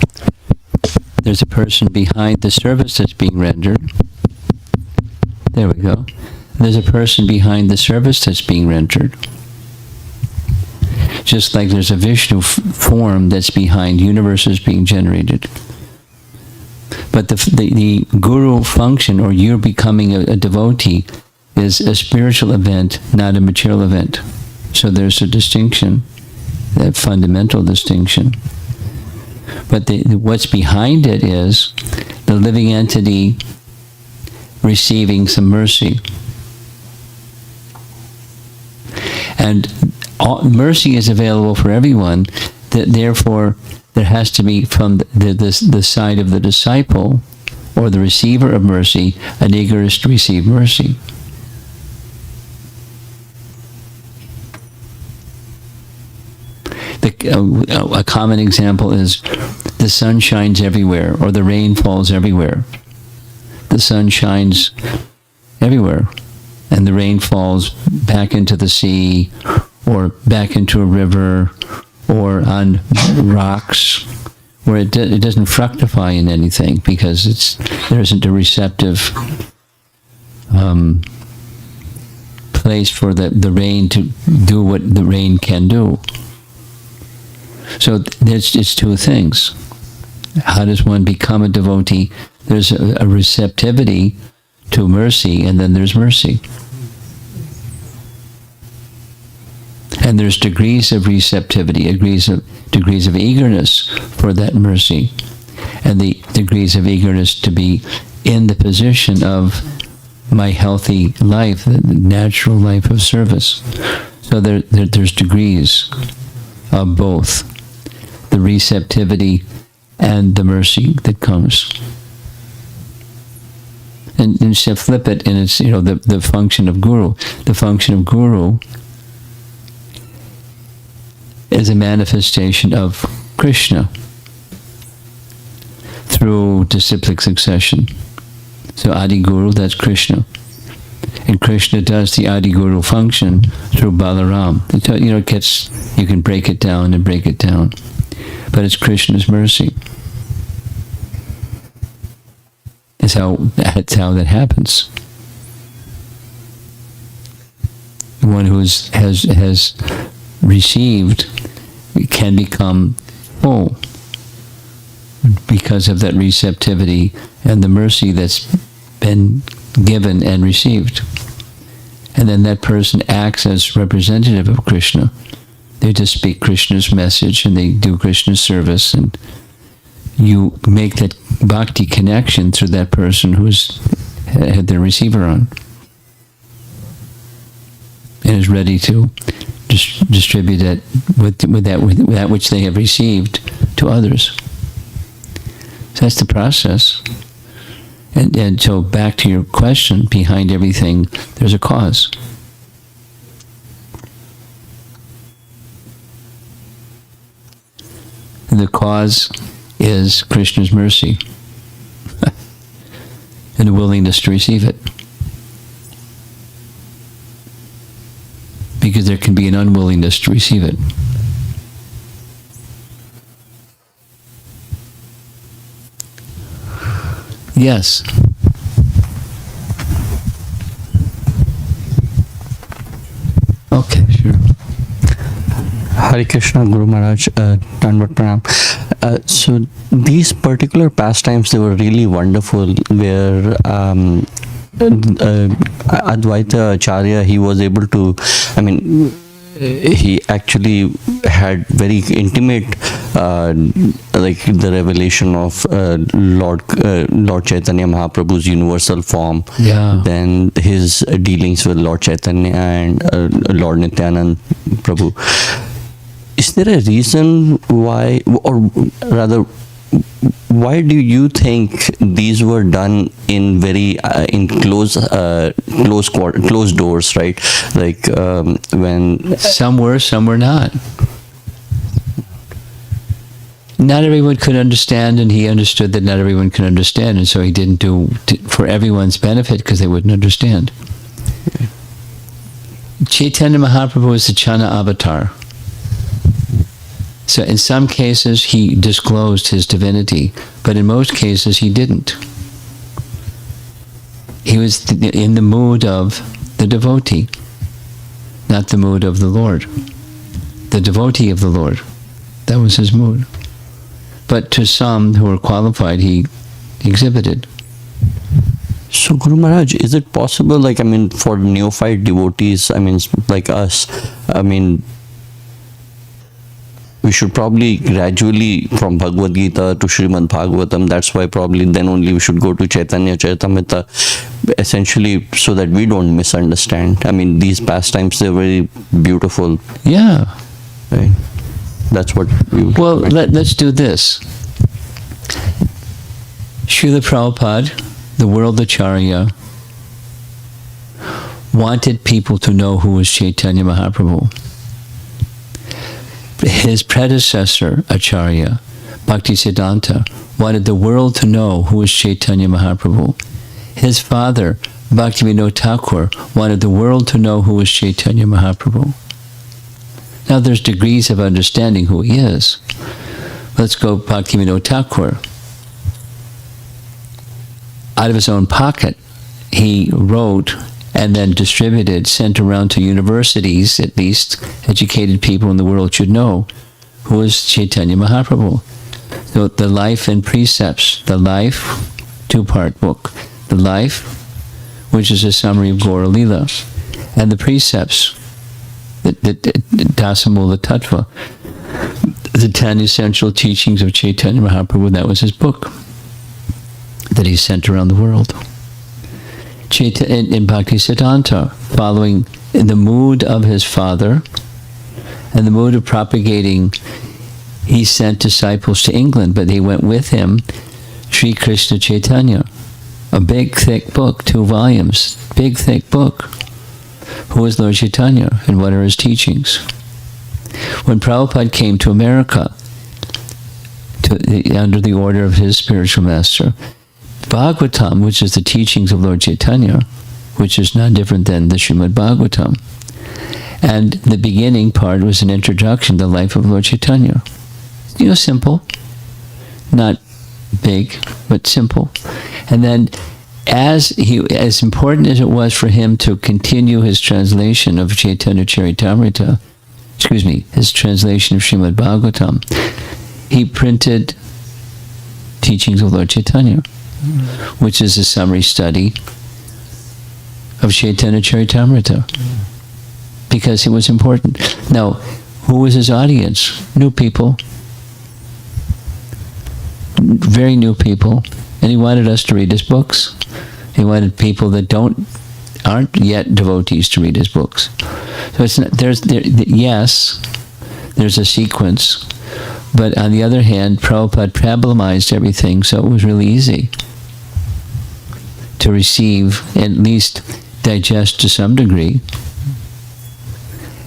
the service that's being rendered. There we go. There's a person behind the service that's being rendered. Just like there's a Vishnu form that's behind universes being generated. But the guru function, or you're becoming a devotee, is a spiritual event, not a material event. So there's a distinction, that fundamental distinction. But what's behind it is the living entity receiving some mercy. And mercy is available for everyone. Therefore, there has to be from the side of the disciple or the receiver of mercy an eagerness to receive mercy. A common example is the sun shines everywhere, or the rain falls everywhere. The sun shines everywhere, and the rain falls back into the sea, or back into a river, or on rocks, where it doesn't fructify in anything, because there isn't a receptive place for the rain to do what the rain can do. So it's two things. How does one become a devotee? There's a receptivity to mercy, and then there's mercy. And there's degrees of receptivity, degrees of eagerness for that mercy, and the degrees of eagerness to be in the position of my healthy life, the natural life of service. So there's degrees of both, the receptivity and the mercy that comes. And to flip it, and it's the function of guru. The function of guru is a manifestation of Krishna through disciplic succession. So Adi Guru, that's Krishna. And Krishna does the Adi Guru function through Balaram. You can break it down and break it down. But it's Krishna's mercy. That's how that happens. One who has received can become full because of that receptivity and the mercy that's been given and received. And then that person acts as representative of Krishna. They just speak Krishna's message and they do Krishna's service, and you make that bhakti connection through that person who's had their receiver on and is ready to distribute it with that which they have received to others. So that's the process. And so back to your question, behind everything, there's a cause. And the cause is Krishna's mercy and the willingness to receive it. Because there can be an unwillingness to receive it. Yes. Okay, sure. Hare Krishna, Guru Maharaj, Dandavat Pranam. So these particular pastimes, they were really wonderful, where Advaita Acharya, he was able to, he actually had very intimate, like the revelation of Lord Chaitanya Mahaprabhu's universal form. Yeah. Then his dealings with Lord Chaitanya and Lord Nityanand Prabhu. Is there a reason why, or rather, why do you think these were done in very in closed doors, right? Like when Some were not. Not everyone could understand, and he understood that not everyone could understand, and so he didn't do for everyone's benefit because they wouldn't understand. Chaitanya Mahaprabhu is the Chana avatar. So in some cases he disclosed his divinity, but in most cases he didn't. He was in the mood of the devotee, not the mood of the Lord. The devotee of the Lord. That was his mood. But to some who were qualified, he exhibited. So Guru Maharaj, is it possible, like, for neophyte devotees, like us, we should probably gradually from Bhagavad Gita to Srimad Bhagavatam, that's why probably then only we should go to Chaitanya Charitamrita, essentially so that we don't misunderstand. These pastimes, they're very beautiful. Yeah. Right? That's what we would Well, let's do this. Srila Prabhupada, the world Acharya, wanted people to know who was Chaitanya Mahaprabhu. His predecessor, Acharya, Bhaktisiddhanta, wanted the world to know who was Chaitanya Mahaprabhu. His father, Bhaktivinoda Thakur, wanted the world to know who was Chaitanya Mahaprabhu. Now there's degrees of understanding who he is. Let's go Bhaktivinoda Thakur. Out of his own pocket, he wrote and then distributed, sent around to universities, at least educated people in the world should know who is Chaitanya Mahaprabhu. So the Life and Precepts, the Life, two-part book, the Life, which is a summary of Gaura Lila, and the Precepts, the Dasamula Tattva, the 10 essential teachings of Chaitanya Mahaprabhu. That was his book that he sent around the world. In Bhaktisiddhanta, following in the mood of his father and the mood of propagating, he sent disciples to England, but they went with him, Sri Krishna Chaitanya, a big thick book, 2 volumes, big thick book. Who is Lord Chaitanya and what are his teachings? When Prabhupada came to America, under the order of his spiritual master, Bhagavatam, which is the teachings of Lord Chaitanya, which is not different than the Srimad Bhagavatam. And the beginning part was an introduction to the life of Lord Chaitanya. Simple. Not big, but simple. And then as important as it was for him to continue his translation of Chaitanya Charitamrita, his translation of Srimad Bhagavatam, he printed teachings of Lord Chaitanya, which is a summary study of Chaitanya Charitamrita, because it was important. Now, who was his audience? New people. Very new people. And he wanted us to read his books. He wanted people that aren't yet devotees to read his books. So it's not, there's a sequence, But on the other hand, Prabhupada problematized everything, so it was really easy to receive, at least digest to some degree.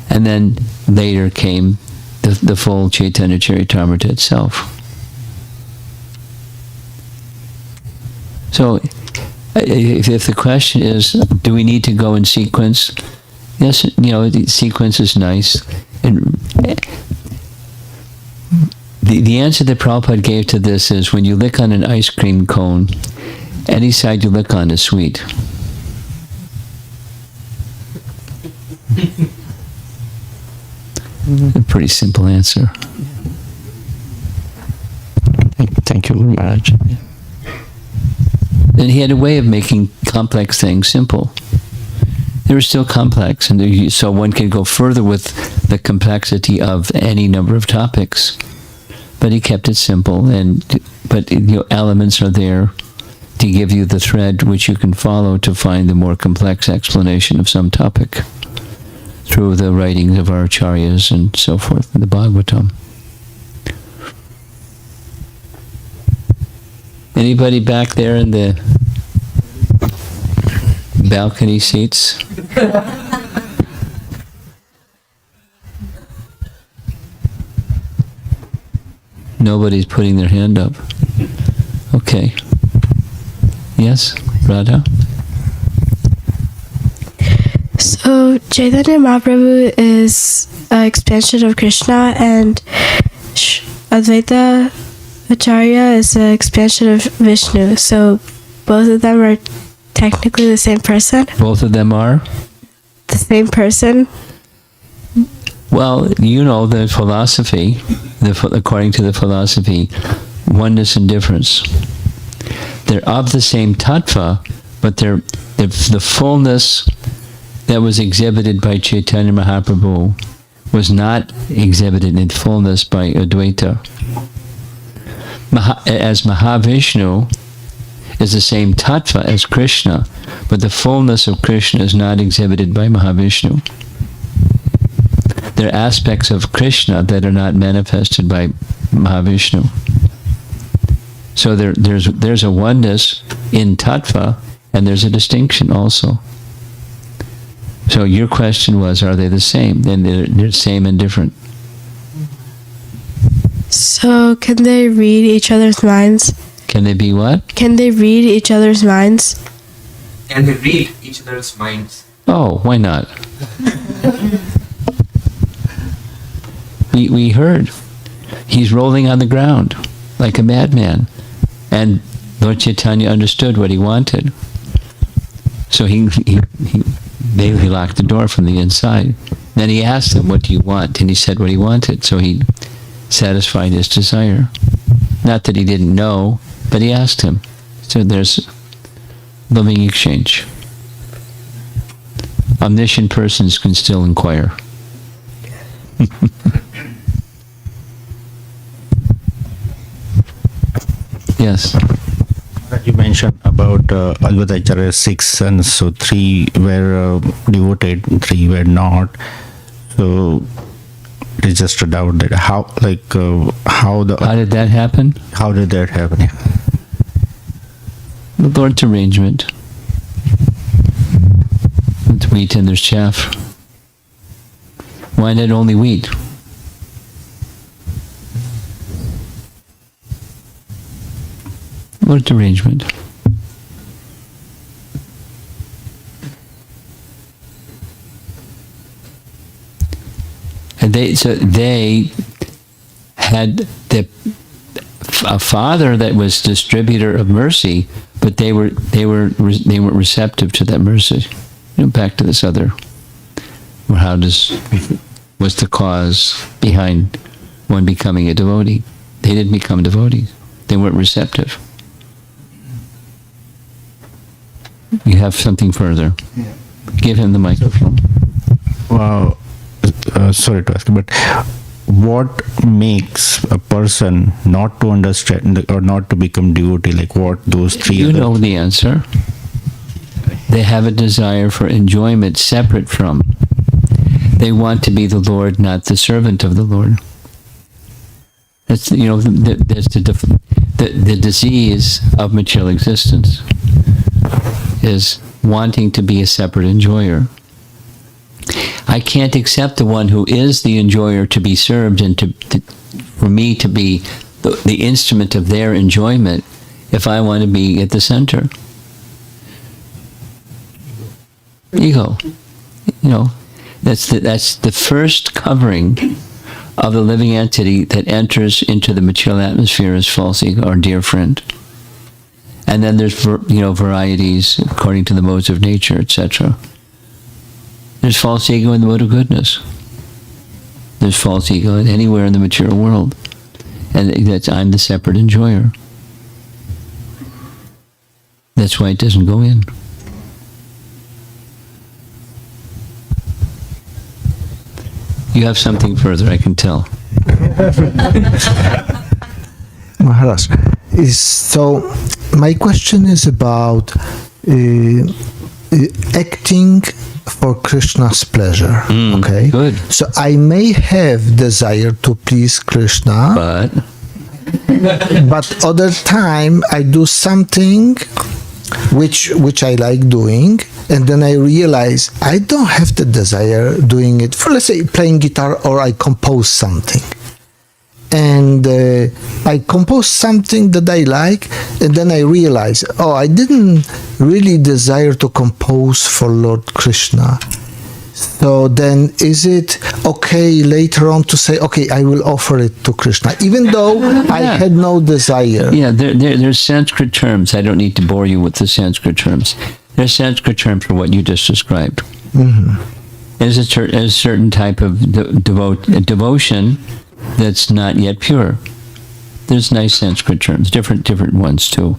And then later came the full Chaitanya Charitamrita itself. So, if the question is, do we need to go in sequence? Yes, the sequence is nice. And the answer that Prabhupada gave to this is, when you lick on an ice cream cone, any side you lick on is sweet. A pretty simple answer. Thank you, Guru Maharaj. And he had a way of making complex things simple. They were still complex, and so one can go further with the complexity of any number of topics. But he kept it simple, but elements are there to give you the thread which you can follow to find the more complex explanation of some topic through the writings of our acharyas and so forth in the Bhagavatam. Anybody back there in the balcony seats? Nobody's putting their hand up. Okay. Yes, Radha? So Chaitanya Mahaprabhu is an expansion of Krishna, and Advaita Acharya is an expansion of Vishnu. So both of them are technically the same person? Both of them are? The same person? Well, the philosophy, according to the philosophy, oneness and difference. They're of the same tattva, but they're the fullness that was exhibited by Chaitanya Mahaprabhu was not exhibited in fullness by Advaita. As Mahavishnu is the same tattva as Krishna, but the fullness of Krishna is not exhibited by Mahavishnu. There are aspects of Krishna that are not manifested by Mahavishnu. So there's a oneness in tattva, and there's a distinction also. So your question was, are they the same? Then they're same and different. So can they read each other's minds? Can they be what? Can they read each other's minds? Can they read each other's minds? Oh, why not? We heard. He's rolling on the ground like a madman. And Lord Chaitanya understood what he wanted. So he locked the door from the inside. Then he asked him, what do you want? And he said what he wanted. So he satisfied his desire. Not that he didn't know, but he asked him. So there's loving exchange. Omniscient persons can still inquire. Yes. You mentioned about Advaita Acharya's 6 sons, so 3 were devoted, 3 were not. So it is just a doubt that how did that happen? How did that happen? Yeah. The Lord's arrangement. It's wheat and there's chaff. Why not only wheat? Lord's arrangement. And they had a father that was distributor of mercy, but they weren't receptive to that mercy. Back to this other, what's the cause behind one becoming a devotee? They didn't become devotees. They weren't receptive. You have something further. Yeah. Give him the microphone. Well, sorry to ask, but what makes a person not to understand or not to become devotee? Like what those 3 You know the answer. They have a desire for enjoyment separate from. They want to be the Lord, not the servant of the Lord. That's that's the disease of material existence, is wanting to be a separate enjoyer. I can't accept the one who is the enjoyer to be served and for me to be the instrument of their enjoyment if I want to be at the center. Ego. That's the first covering of the living entity that enters into the material atmosphere as false ego or dear friend. And then there's varieties according to the modes of nature, etc. There's false ego in the mode of goodness. There's false ego anywhere in the material world. And that's I'm the separate enjoyer. That's why it doesn't go in. You have something further, I can tell. Maharaj, so my question is about acting for Krishna's pleasure. Okay, good. So I may have desire to please Krishna, but other time I do something which I like doing, and then I realize I don't have the desire doing it. For, let's say, playing guitar, or I compose something. And I compose something that I like, and then I realize, I didn't really desire to compose for Lord Krishna. So then is it okay later on to say, okay, I will offer it to Krishna, even though I had no desire? Yeah, there's Sanskrit terms. I don't need to bore you with the Sanskrit terms. There's Sanskrit terms for what you just described. Mm-hmm. There's a certain type of devotion that's not yet pure. There's nice Sanskrit terms, different ones too.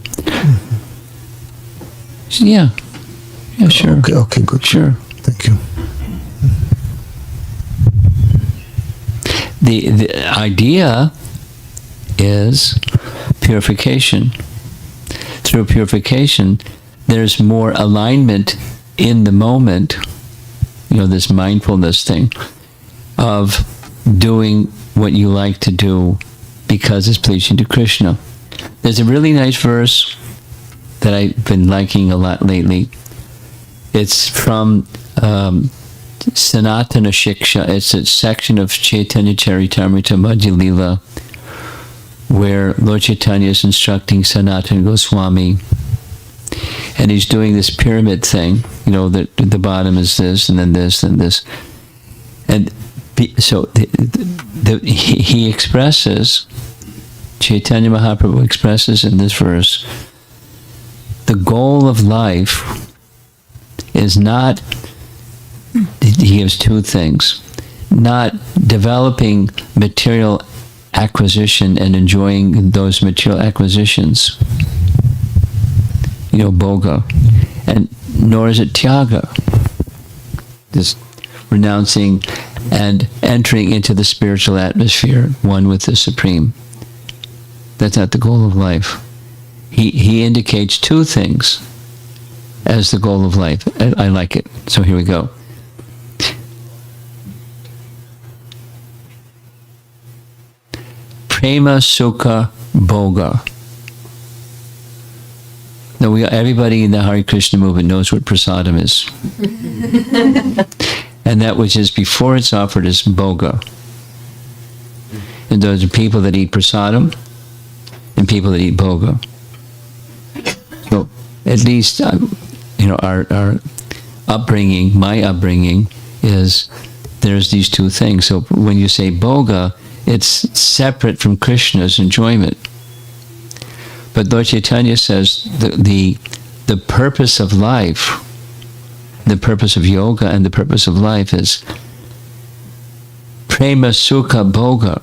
Mm-hmm. Yeah, sure. Okay, good. Sure. Thank you. The idea is purification. Through purification, there's more alignment in the moment, this mindfulness thing, of doing what you like to do because it's pleasing to Krishna. There's a really nice verse that I've been liking a lot lately. It's from Sanatana Shiksha. It's a section of Chaitanya Charitamrita Madhya Lila where Lord Chaitanya is instructing Sanatana Goswami, and he's doing this pyramid thing, that the bottom is this, and then this, and this. And so he expresses, Chaitanya Mahaprabhu expresses in this verse, the goal of life is not, he gives two things, not developing material acquisition and enjoying those material acquisitions, bhoga, and nor is it tyaga, this renouncing and entering into the spiritual atmosphere, one with the Supreme. That's not the goal of life. He indicates two things as the goal of life. I like it. So here we go. Prema Sukha Bhoga. Now, everybody in the Hare Krishna movement knows what prasadam is. And that which is before it's offered is bhoga. And those are people that eat prasadam and people that eat bhoga. So at least, our upbringing, my upbringing, is there's these two things. So when you say bhoga, it's separate from Krishna's enjoyment. But Lord Chaitanya says the purpose of life, the purpose of yoga and the purpose of life is prema sukha bhoga.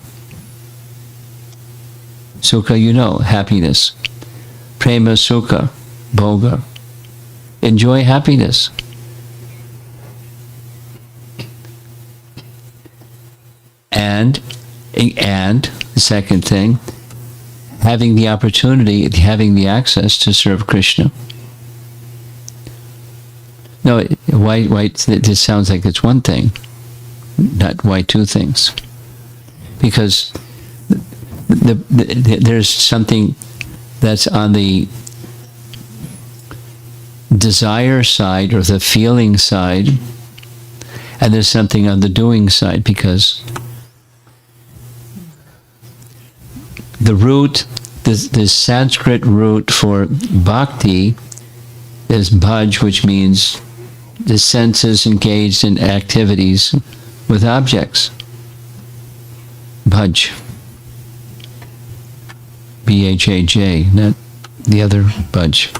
Sukha, happiness. Prema sukha bhoga. Enjoy happiness. And the second thing, having the opportunity, having the access to serve Krishna. No, why this sounds like it's one thing, not why two things. Because there's something that's on the desire side or the feeling side, and there's something on the doing side, because the root, the Sanskrit root for bhakti is bhaj, which means the senses engaged in activities with objects. Bhaj. B-H-A-J, not the other bhaj.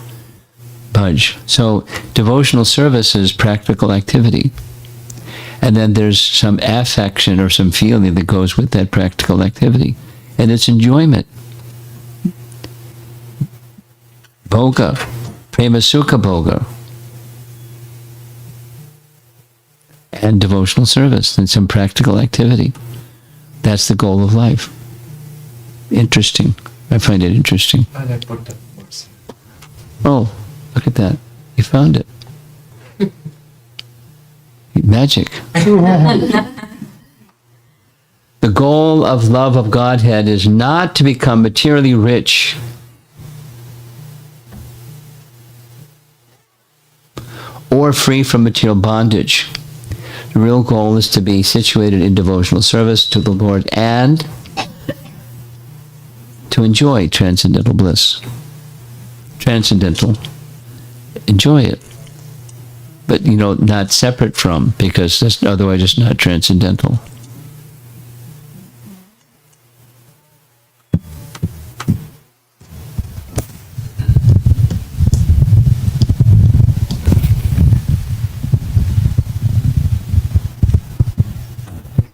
Bhaj. So devotional service is practical activity. And then there's some affection or some feeling that goes with that practical activity. And it's enjoyment. Bhoga. Prema sukha bhoga. And devotional service and some practical activity. That's the goal of life. Interesting. I find it interesting. And I put the words. Oh, look at that. You found it. Magic. The goal of love of Godhead is not to become materially rich or free from material bondage. The real goal is to be situated in devotional service to the Lord and to enjoy transcendental bliss. Transcendental. Enjoy it. But, not separate from, because that's, otherwise it's not transcendental.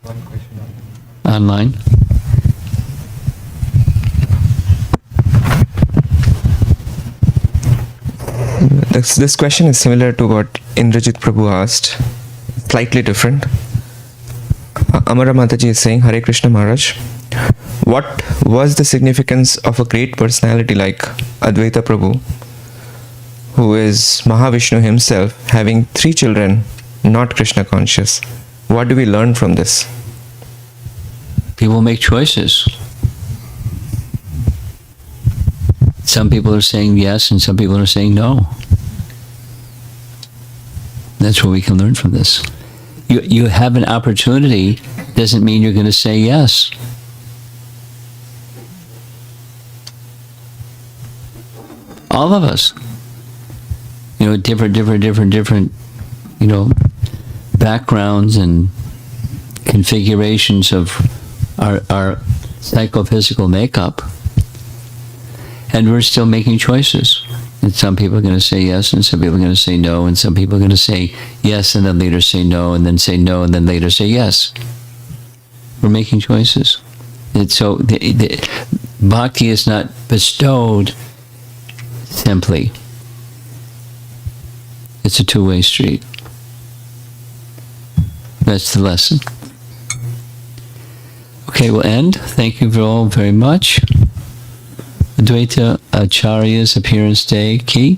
One question. Online. This question is similar to what Indrajit Prabhu asked, slightly different. Amara Mataji is saying, Hare Krishna Maharaj, what was the significance of a great personality like Advaita Prabhu, who is Mahavishnu himself, having 3 children, not Krishna conscious? What do we learn from this? People make choices. Some people are saying yes and some people are saying no. That's what we can learn from this. You have an opportunity, doesn't mean you're going to say yes. All of us. Different, backgrounds and configurations of our psychophysical makeup. And we're still making choices. And some people are going to say yes, and some people are going to say no, and some people are going to say yes, and then later say no, and then say no, and then later say yes. We're making choices. And so the bhakti is not bestowed simply. It's a two-way street. That's the lesson. Okay, we'll end. Thank you all very much. Advaita Acharya's appearance day, Ki.